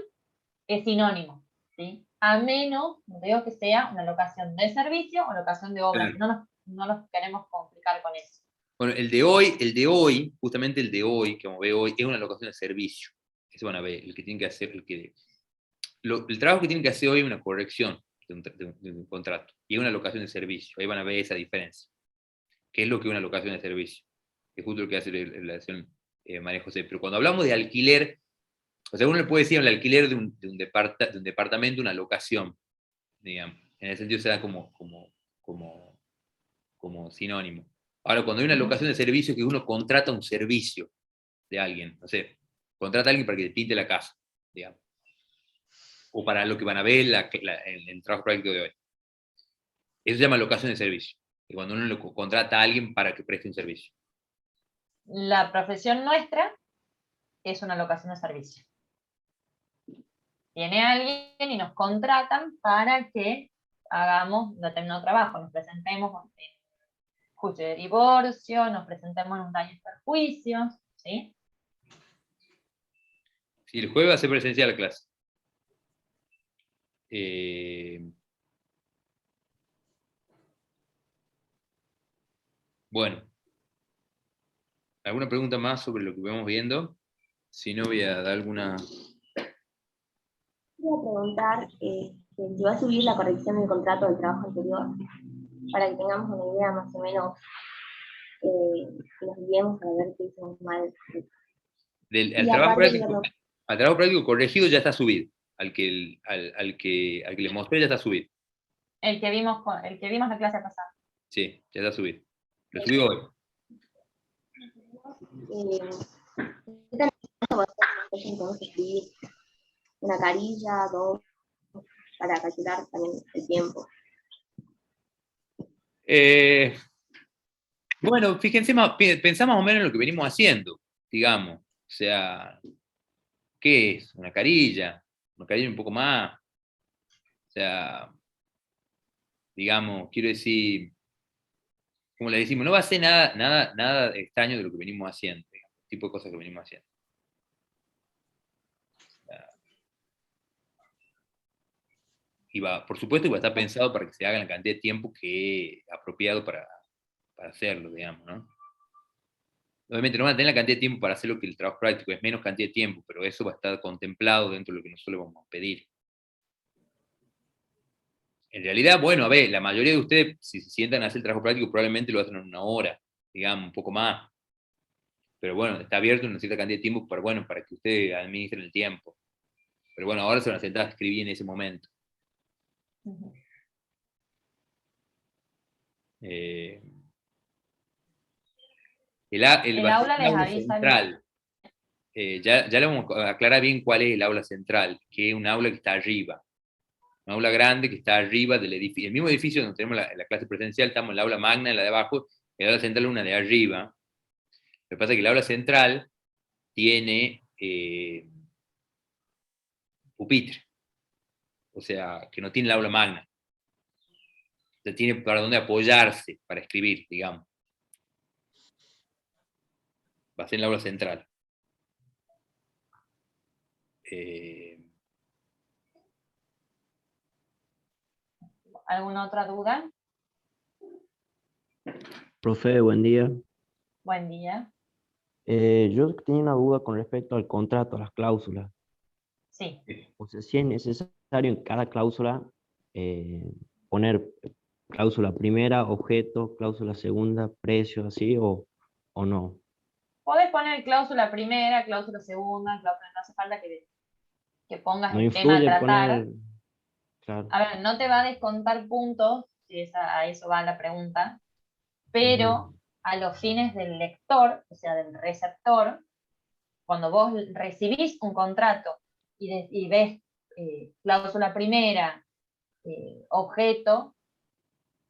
es sinónimo, ¿sí? A menos, no digo que sea una locación de servicio o locación de obra, claro. No nos queremos complicar con eso. Bueno, el de hoy, justamente el de hoy, que vamos a ver hoy, es una locación de servicio. Eso van a ver, el que tienen que hacer, el trabajo que tienen que hacer hoy es una corrección de un contrato y es una locación de servicio. Ahí van a ver esa diferencia. ¿Qué es lo que es una locación de servicio? Que es justo lo que hace la acción María José. Pero cuando hablamos de alquiler, o sea, uno le puede decir el alquiler de un departamento, una locación, digamos. En ese sentido se da como como sinónimo. Ahora, cuando hay una locación de servicio, que uno contrata un servicio de alguien, no sé, contrata a alguien para que te pinte la casa, digamos, o para lo que van a ver el trabajo práctico de hoy. Eso se llama locación de servicio, y cuando uno contrata a alguien para que preste un servicio. La profesión nuestra es una locación de servicio. Viene alguien y nos contratan para que hagamos determinado trabajo, nos presentemos en juicio de divorcio, nos presentemos en un daño y perjuicios, ¿sí? Sí, el jueves va a ser presencial la clase. Bueno, ¿alguna pregunta más sobre lo que vamos viendo? Si no, voy a dar alguna... Voy a preguntar si va a subir la corrección del contrato del trabajo anterior, para que tengamos una idea más o menos, que nos guiemos a ver qué hicimos mal. Al trabajo práctico corregido ya está subido. Al que le mostré ya está subido. El que vimos la clase pasada. Sí, ya está subido. Lo subí hoy. ¿Qué tan podemos escribir una carilla, dos, para calcular también el tiempo? Bueno, fíjense, pensamos más o menos en lo que venimos haciendo, digamos. O sea, ¿qué es? Una carilla un poco más. O sea, digamos, quiero decir, como le decimos, no va a ser nada extraño de lo que venimos haciendo, digamos, el tipo de cosas que venimos haciendo. Y por supuesto, va a estar pensado para que se haga en la cantidad de tiempo que es apropiado para hacerlo, digamos, ¿no? Obviamente no van a tener la cantidad de tiempo para hacer lo que el trabajo práctico, es menos cantidad de tiempo, pero eso va a estar contemplado dentro de lo que nosotros vamos a pedir. En realidad, bueno, a ver, la mayoría de ustedes, si se sientan a hacer el trabajo práctico, probablemente lo hacen en una hora, digamos, un poco más. Pero bueno, está abierto una cierta cantidad de tiempo para que ustedes administren el tiempo. Pero bueno, ahora se van a sentar a escribir en ese momento. El aula les avisa central. Ya le vamos a aclarar bien cuál es el aula central, que es un aula que está arriba. Un aula grande que está arriba del edificio. El mismo edificio donde tenemos la clase presencial, estamos en el aula magna, en la de abajo, el aula central es una de arriba. Lo que pasa es que el aula central tiene pupitre. O sea, que no tiene el aula magna. O sea, tiene para dónde apoyarse para escribir, digamos. Va a ser en el aula central. ¿Alguna otra duda? Profe, buen día. Buen día. Yo tenía una duda con respecto al contrato, a las cláusulas. Sí. O sea, si es necesario en cada cláusula poner cláusula primera, objeto, cláusula segunda, precio, así, o no. Podés poner cláusula primera, cláusula segunda, cláusula, no hace falta que pongas No el tema a influye tratar. poner, claro. A ver, no te va a descontar puntos, si a eso va la pregunta, pero a los fines del lector, o sea, del receptor, cuando vos recibís un contrato y ves cláusula primera, objeto,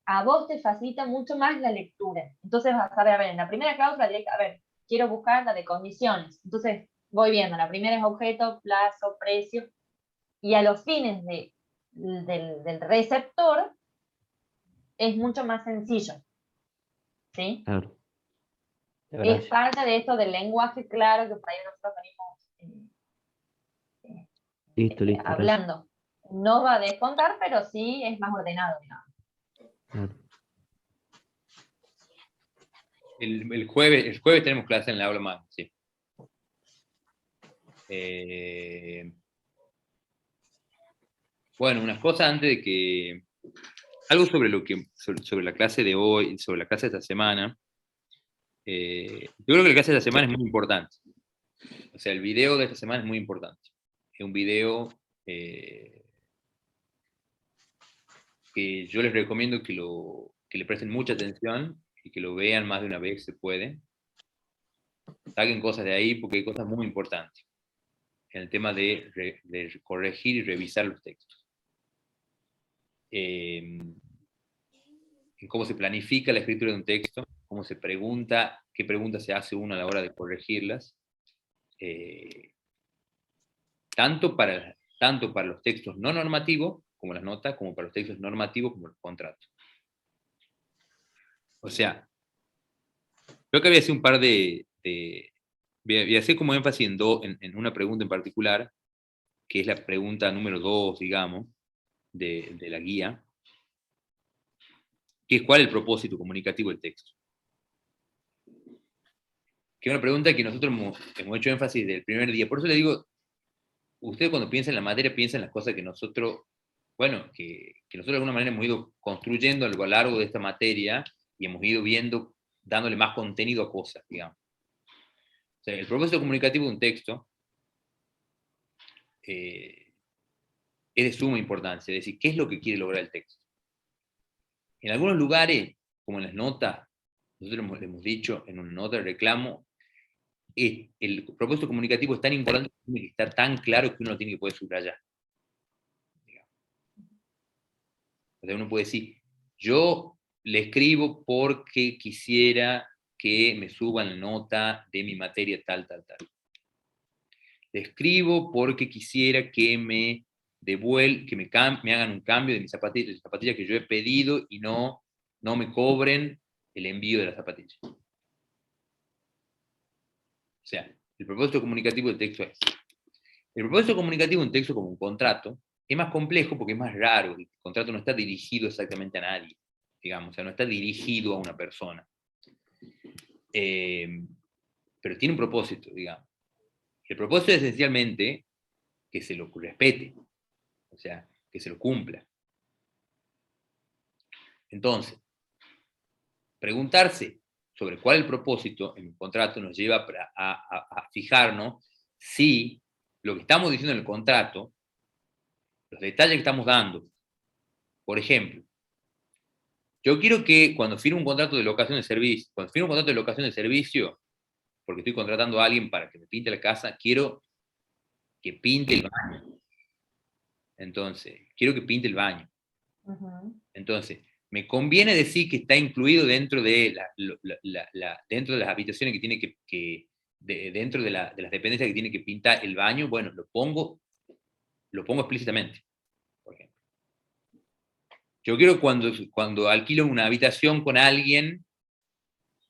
a vos te facilita mucho más la lectura. Entonces vas a ver, en la primera cláusula, a ver, quiero buscar la de condiciones. Entonces voy viendo, la primera es objeto, plazo, precio, y a los fines del receptor es mucho más sencillo. ¿Sí? Claro. Es parte de esto del lenguaje claro que por ahí nosotros venimos Listo, hablando. gracias. No va a descontar, pero sí es más ordenado, digamos. Claro. El jueves tenemos clase en la aula magna, sí. Bueno, unas cosas antes de que... Algo sobre la clase de hoy, sobre la clase de esta semana. Yo creo que la clase de esta semana es muy importante. O sea, el video de esta semana es muy importante. Es un video que yo les recomiendo que que le presten mucha atención y que lo vean más de una vez, se puede. Saquen cosas de ahí porque hay cosas muy importantes en el tema de corregir y revisar los textos. En cómo se planifica la escritura de un texto, cómo se pregunta, qué preguntas se hace uno a la hora de corregirlas, tanto para los textos no normativos, como las notas, como para los textos normativos, como los contratos. O sea, creo que voy a hacer un par voy a hacer como énfasis en una pregunta en particular, que es la pregunta número 2, digamos, de la guía, que es cuál es el propósito comunicativo del texto. Que es una pregunta que nosotros hemos hecho énfasis desde el primer día. Por eso le digo, usted cuando piensa en la materia, piensa en las cosas que nosotros, bueno, que nosotros de alguna manera hemos ido construyendo a lo largo de esta materia y hemos ido viendo, dándole más contenido a cosas, digamos. O sea, el propósito comunicativo de un texto es de suma importancia, es decir, ¿qué es lo que quiere lograr el texto? En algunos lugares, como en las notas, nosotros hemos dicho en una nota de reclamo, el propósito comunicativo es tan importante que tiene que estar tan claro que uno lo tiene que poder subrayar. O sea, uno puede decir, yo le escribo porque quisiera que me suban la nota de mi materia tal, tal, tal. Le escribo porque quisiera que me me hagan un cambio de mis zapatillas que yo he pedido y no me cobren el envío de las zapatillas. O sea, el propósito comunicativo del texto es. El propósito comunicativo de un texto como un contrato es más complejo porque es más raro. El contrato no está dirigido exactamente a nadie, digamos, o sea, no está dirigido a una persona. Pero tiene un propósito, digamos. El propósito es esencialmente que se lo respete, o sea, que se lo cumpla. Entonces, preguntarse sobre cuál es el propósito en un contrato nos lleva a fijarnos si lo que estamos diciendo en el contrato, los detalles que estamos dando, por ejemplo, yo quiero que cuando firme un contrato de locación de servicio, porque estoy contratando a alguien para que me pinte la casa, quiero que pinte el baño. Entonces, quiero que pinte el baño. Entonces, me conviene decir que está incluido dentro de dentro de las habitaciones que tiene dentro de las dependencias que tiene que pintar el baño. Bueno, lo pongo explícitamente, por ejemplo. Yo quiero cuando alquilo una habitación con alguien,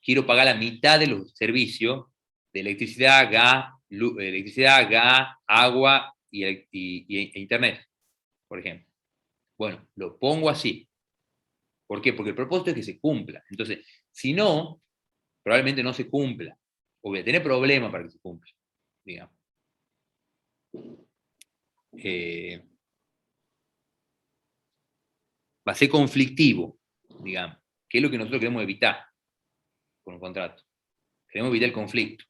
quiero pagar la mitad de los servicios de electricidad, gas, agua e internet, por ejemplo. Bueno, lo pongo así. ¿Por qué? Porque el propósito es que se cumpla. Entonces, si no, probablemente no se cumpla. O voy a tener problemas para que se cumpla, digamos. Va a ser conflictivo, digamos. ¿Qué es lo que nosotros queremos evitar con un contrato? Queremos evitar el conflicto.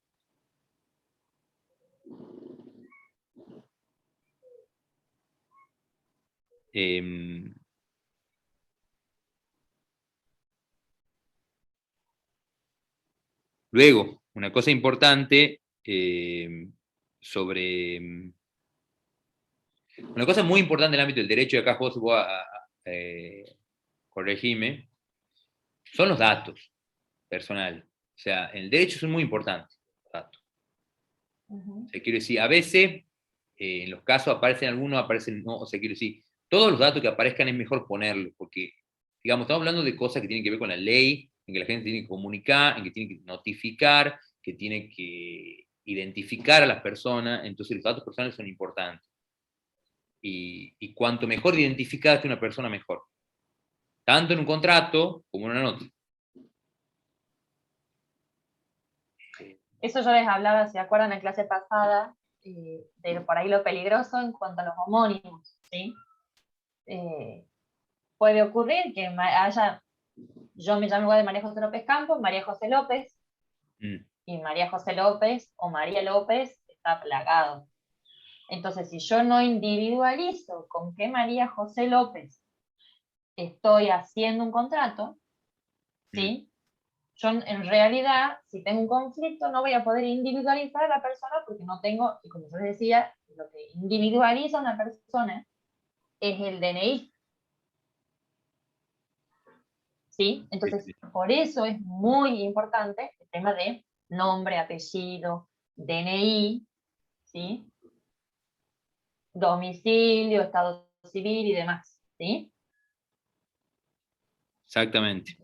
Luego, una cosa importante una cosa muy importante en el ámbito del derecho, y acá vos corregime, son los datos personales. O sea, en el derecho son muy importantes los datos. O sea, quiero decir, a veces, en los casos aparecen algunos, aparecen no, o sea, quiero decir, todos los datos que aparezcan es mejor ponerlos, porque, digamos, estamos hablando de cosas que tienen que ver con la ley, en que la gente tiene que comunicar, en que tiene que notificar, que tiene que identificar a las personas, entonces los datos personales son importantes. Y cuanto mejor identificada esté una persona, mejor. Tanto en un contrato como en una nota. Eso yo les hablaba, ¿se acuerdan en clase pasada? De por ahí lo peligroso en cuanto a los homónimos, ¿sí? Puede ocurrir que yo me llamo igual de María José López Campos, María José López, y María José López o María López está plagado. Entonces, si yo no individualizo con qué María José López estoy haciendo un contrato, ¿sí? Yo en realidad, si tengo un conflicto, no voy a poder individualizar a la persona porque no tengo, y como yo les decía, lo que individualiza a una persona es el DNI. ¿Sí? Entonces, por eso es muy importante el tema de nombre, apellido, DNI, ¿sí? Domicilio, estado civil y demás, ¿sí? Exactamente.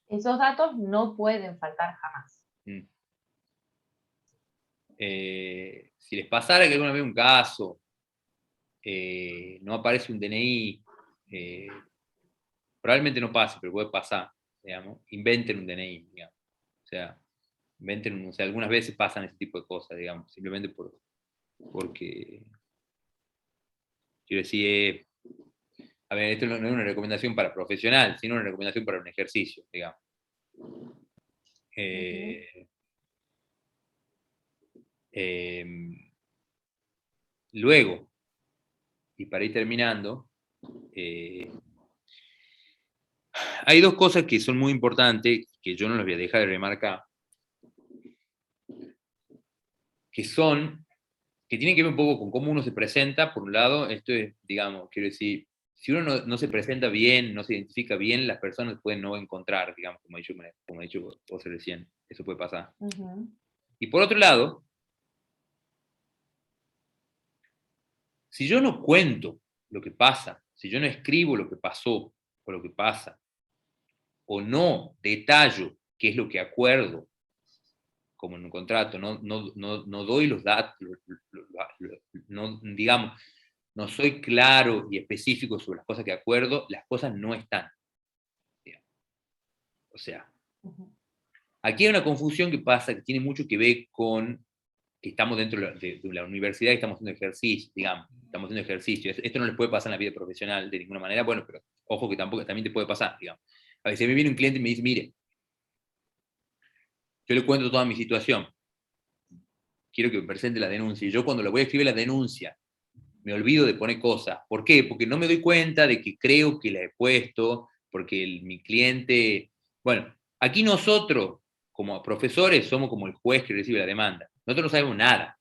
Esos datos no pueden faltar jamás. Si les pasara que alguna vez un caso, no aparece un DNI, probablemente no pase, pero puede pasar, digamos, inventen un DNI, digamos. O sea, inventen, o sea, algunas veces pasan ese tipo de cosas, digamos, simplemente porque, quiero decir, a ver, esto no es una recomendación para profesional, sino una recomendación para un ejercicio, digamos. Luego, y para ir terminando, hay dos cosas que son muy importantes, que yo no las voy a dejar de remarcar, que tienen que ver un poco con cómo uno se presenta. Por un lado, esto es, digamos, quiero decir, si uno no se presenta bien, no se identifica bien, las personas pueden no encontrar, digamos, como he dicho vos recién, eso puede pasar. Y por otro lado, si yo no cuento lo que pasa, si yo no escribo lo que pasó o lo que pasa, o no detallo qué es lo que acuerdo, como en un contrato, no doy los datos, digamos, no soy claro y específico sobre las cosas que acuerdo, las cosas no están. Digamos. O sea, aquí hay una confusión que pasa, que tiene mucho que ver con que estamos dentro de la universidad y estamos haciendo ejercicio, digamos, estamos haciendo ejercicio. Esto no les puede pasar en la vida profesional de ninguna manera, bueno, pero ojo que también te puede pasar, digamos. A veces me viene un cliente y me dice, mire, yo le cuento toda mi situación, quiero que me presente la denuncia, y yo cuando le voy a escribir la denuncia, me olvido de poner cosas. ¿Por qué? Porque no me doy cuenta de que creo que la he puesto, porque mi cliente... Bueno, aquí nosotros, como profesores, somos como el juez que recibe la demanda. Nosotros no sabemos nada.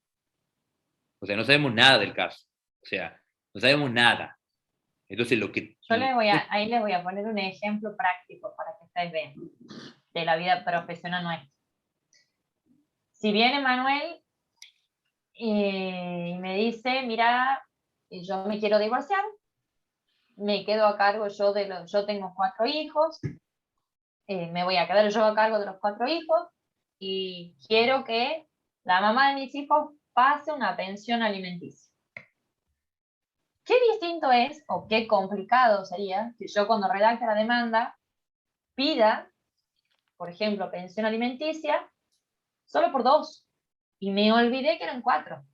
O sea, no sabemos nada del caso. O sea, no sabemos nada. Entonces, lo que... Yo ahí les voy a poner un ejemplo práctico para que ustedes vean de la vida profesional nuestra. Si viene Manuel y me dice, mira, yo me quiero divorciar, me quedo a cargo yo tengo 4 hijos, me voy a quedar yo a cargo de los 4 hijos y quiero que la mamá de mis hijos pase una pensión alimenticia. Qué distinto es, o qué complicado sería, que yo cuando redacte la demanda pida, por ejemplo, pensión alimenticia, solo por 2, y me olvidé que eran 4.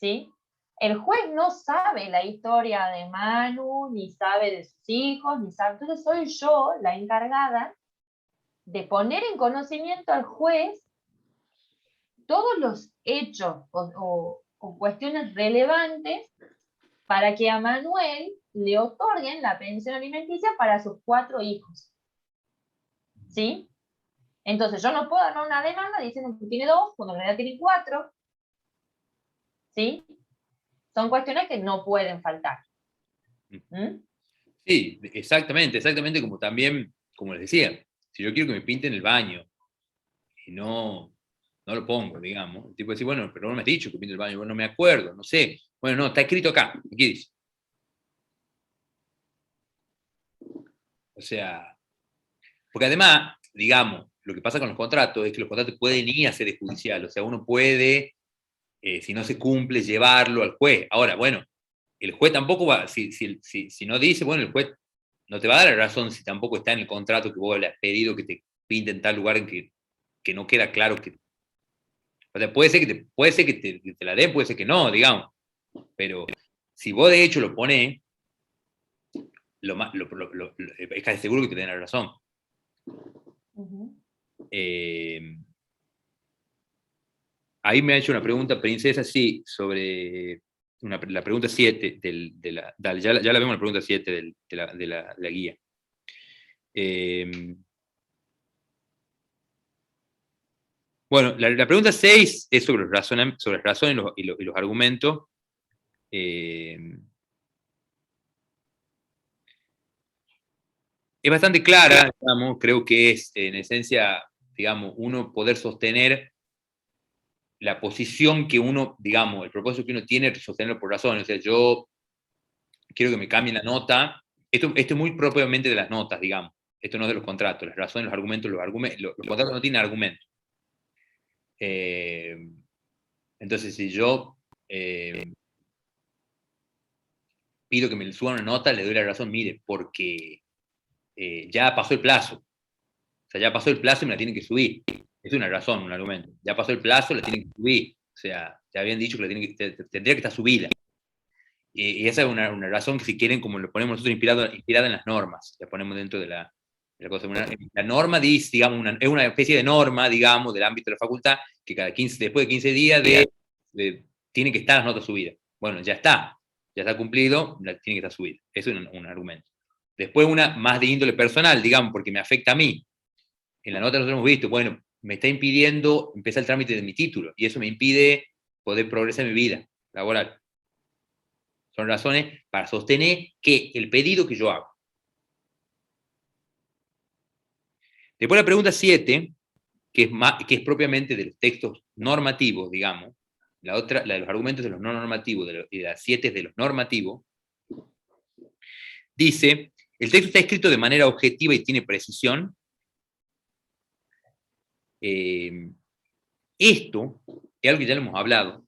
¿Sí? El juez no sabe la historia de Manu, ni sabe de sus hijos, ni sabe. Entonces soy yo la encargada de poner en conocimiento al juez todos los hechos o cuestiones relevantes para que a Manuel le otorguen la pensión alimenticia para sus 4 hijos. ¿Sí? Entonces yo no puedo dar una demanda diciendo que tiene 2 cuando en realidad tiene 4. ¿Sí? Son cuestiones que no pueden faltar. Sí, exactamente como también, como les decía, si yo quiero que me pinten el baño y no lo pongo, digamos, el tipo dice, bueno, pero no me has dicho que pinte el baño, bueno, no me acuerdo, no sé, bueno, no, está escrito acá, aquí dice. O sea, porque además, digamos, lo que pasa con los contratos es que los contratos pueden ir a sede judicial, o sea, uno puede, si no se cumple, llevarlo al juez. Ahora, bueno, el juez tampoco va, si no dice, bueno, el juez no te va a dar la razón si tampoco está en el contrato que vos le has pedido que te pinte en tal lugar en que no queda claro que... O sea, puede ser que te la dé, puede ser que no, digamos. Pero si vos de hecho lo ponés, es casi seguro que te den la razón. Ahí me ha hecho una pregunta, Princesa, sí, sobre la pregunta 7 ya la vemos la pregunta 7 de la guía. Bueno, la pregunta 6 es sobre las razones y los argumentos. Es bastante clara, digamos, creo que es, en esencia, digamos, uno poder sostener la posición que uno, digamos, el propósito que uno tiene de sostenerlo por razones. O sea, yo quiero que me cambien la nota. Esto es muy propiamente de las notas, digamos. Esto no es de los contratos. Las razones, los argumentos, los contratos no tienen argumentos. Entonces, si yo pido que me suban una nota, le doy la razón, mire, porque ya pasó el plazo. O sea, ya pasó el plazo y me la tienen que subir. Es una razón, un argumento. Ya pasó el plazo, la tienen que subir. O sea, ya habían dicho que tendría que estar subida. Y esa es una razón que, si quieren, como lo ponemos nosotros, inspirada en las normas. La ponemos dentro de la cosa. La norma dice, digamos, es una especie de norma, digamos, del ámbito de la facultad, que después de 15 días tienen que estar las notas subidas. Bueno, ya está cumplido, tiene que estar subida. Eso es un argumento. Después una más de índole personal, digamos, porque me afecta a mí. En la nota nosotros hemos visto, bueno, me está impidiendo empezar el trámite de mi título, y eso me impide poder progresar en mi vida laboral. Son razones para sostener que el pedido que yo hago. Después la pregunta 7, que es propiamente de los textos normativos, digamos, la de los argumentos de los no normativos, y la 7 es de los normativos, dice, el texto está escrito de manera objetiva y tiene precisión. Esto es algo que ya lo hemos hablado,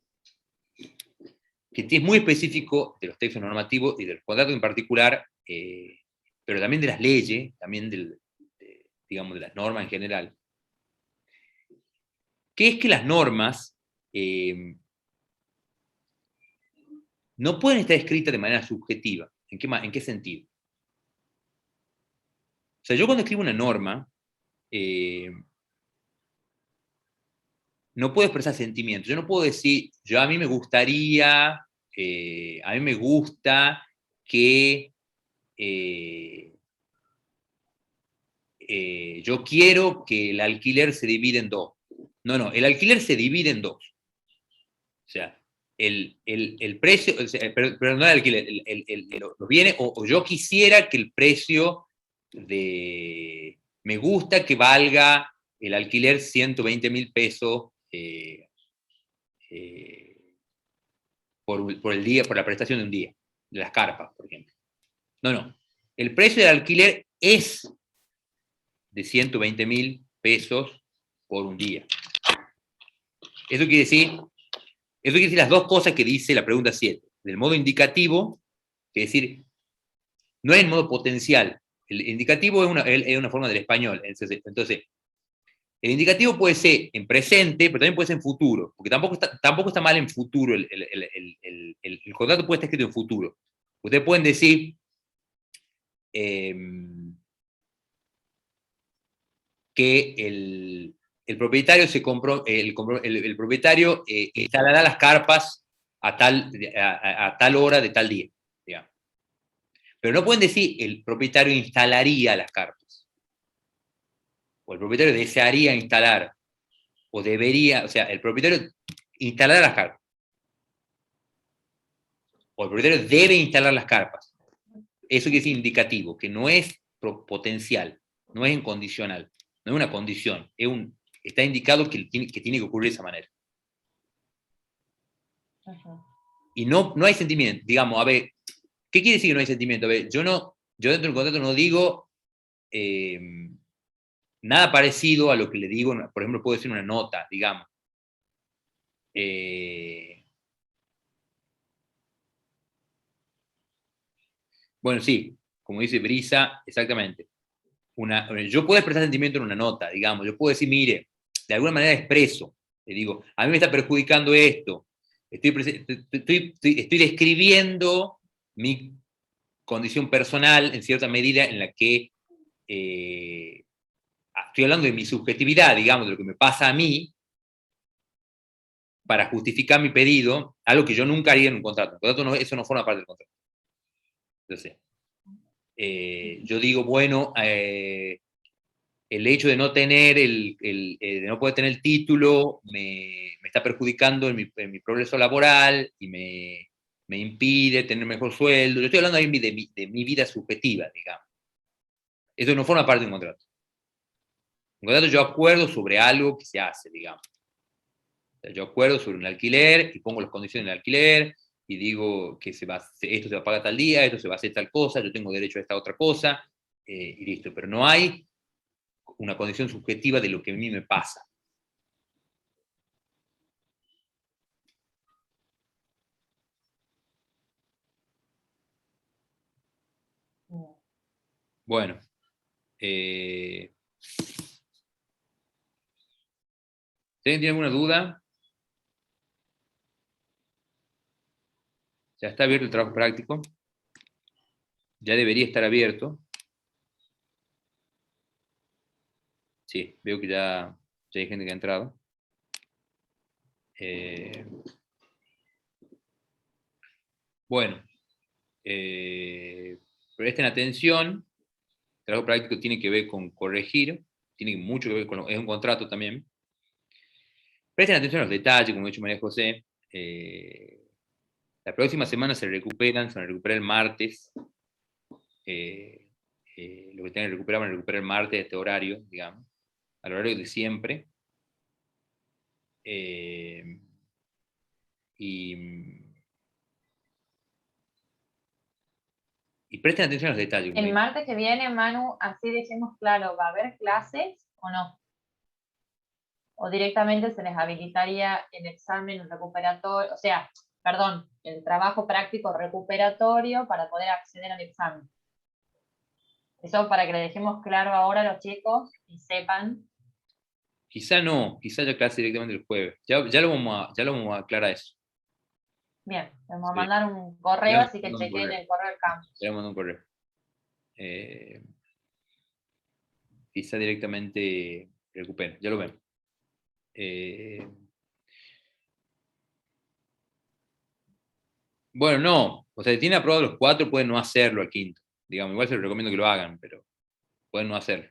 que es muy específico de los textos normativos y de los contratos en particular, pero también de las leyes, también digamos, de las normas en general, que es que las normas no pueden estar escritas de manera subjetiva. ¿En qué sentido? O sea, yo cuando escribo una norma, no puedo expresar sentimientos. Yo no puedo decir, a mí me gustaría, a mí me gusta que yo quiero que el alquiler se divida en dos. No, el alquiler se divide en dos. O sea, el precio, pero no el alquiler, los bienes, o yo quisiera que el precio me gusta que valga el alquiler 120.000 pesos por el día, por la prestación de un día, de las carpas, por ejemplo. No. El precio del alquiler es de 120.000 pesos por un día. Eso quiere decir las dos cosas que dice la pregunta 7. Del modo indicativo, que es decir, no es en modo potencial. El indicativo es una forma del español. Entonces, el indicativo puede ser en presente, pero también puede ser en futuro, porque tampoco está mal en futuro. El contrato puede estar escrito en futuro. Ustedes pueden decir que el propietario el propietario instalará las carpas a tal hora de tal día, digamos. Pero no pueden decir el propietario instalaría las carpas, o el propietario desearía instalar, o debería, o sea, el propietario instalará las carpas, o el propietario debe instalar las carpas. Eso quiere decir indicativo, que no es potencial, no es incondicional, no es una condición, está indicado que tiene que ocurrir de esa manera. Y no hay sentimiento. Digamos, a ver, ¿qué quiere decir que no hay sentimiento? A ver, yo dentro del contrato no digo nada parecido a lo que le digo, por ejemplo, puedo decir una nota, digamos. Bueno, sí, como dice Brisa, exactamente. Yo puedo expresar sentimiento en una nota, digamos. Yo puedo decir, mire, de alguna manera expreso, le digo, a mí me está perjudicando esto, estoy describiendo mi condición personal en cierta medida en la que estoy hablando de mi subjetividad, digamos, de lo que me pasa a mí, para justificar mi pedido, algo que yo nunca haría en un contrato. El contrato eso no forma parte del contrato. Entonces, yo digo, bueno, el hecho de no tener de no poder tener el título me está perjudicando en mi progreso laboral y me impide tener mejor sueldo. Yo estoy hablando ahí de mi vida subjetiva, digamos. Eso no forma parte de un contrato. En un contrato yo acuerdo sobre algo que se hace, digamos. O sea, yo acuerdo sobre un alquiler y pongo las condiciones del alquiler y digo que esto se va a pagar tal día, esto se va a hacer tal cosa, yo tengo derecho a esta otra cosa, y listo. Pero no hay una condición subjetiva de lo que a mí me pasa. Bueno. ¿Alguien tiene alguna duda? Ya está abierto el trabajo práctico. Ya debería estar abierto. Sí, veo que ya hay gente que ha entrado. Bueno, presten atención. El trabajo práctico tiene que ver con corregir, tiene mucho que ver con, es un contrato también. Presten atención a los detalles, como ha dicho María José. La próxima semana se van a recuperar el martes. Lo que tienen que recuperar, van a recuperar el martes a este horario, digamos, al horario de siempre. Y presten atención a los detalles. El martes que viene, Manu, así decimos claro, ¿va a haber clases o no? O directamente se les habilitaría el examen recuperatorio, o sea, perdón, el trabajo práctico recuperatorio para poder acceder al examen. Eso para que le dejemos claro ahora a los chicos y sepan. Quizá no, quizá ya clase directamente el jueves. Ya lo vamos a aclarar eso. Bien, les vamos a mandar un correo, así que chequen el correo del campus. Le mando un correo. Quizá directamente recuperen, ya lo ven. Bueno, no, o sea, si tienen aprobado los 4, pueden no hacerlo al quinto. Digamos, igual se les recomiendo que lo hagan, pero pueden no hacerlo.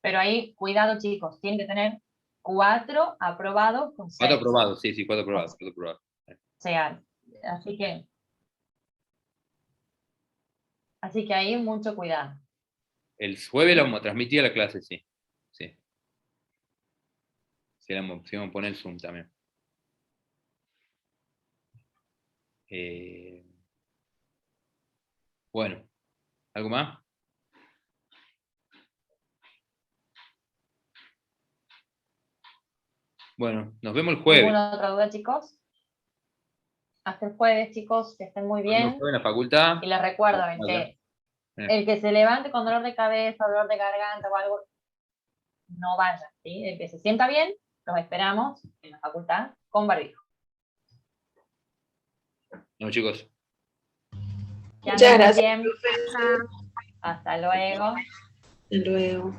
Pero ahí, cuidado chicos, tienen que tener 4 aprobados con 6. 4 aprobados, sí, 4 aprobados. 4 aprobados. O sea, así que ahí mucho cuidado. El jueves la vamos a transmitir a la clase, sí. Sí. Sí, vamos a poner el Zoom también. Bueno, ¿algo más? Bueno, nos vemos el jueves. ¿Alguna otra duda, chicos? Hasta el jueves, chicos, que estén muy bien. En la facultad. Y les recuerdo que el que se levante con dolor de cabeza, dolor de garganta o algo, no vaya, ¿sí? El que se sienta bien, los esperamos en la facultad con barbijo. No, chicos. Muchas gracias. Hasta luego. Hasta luego.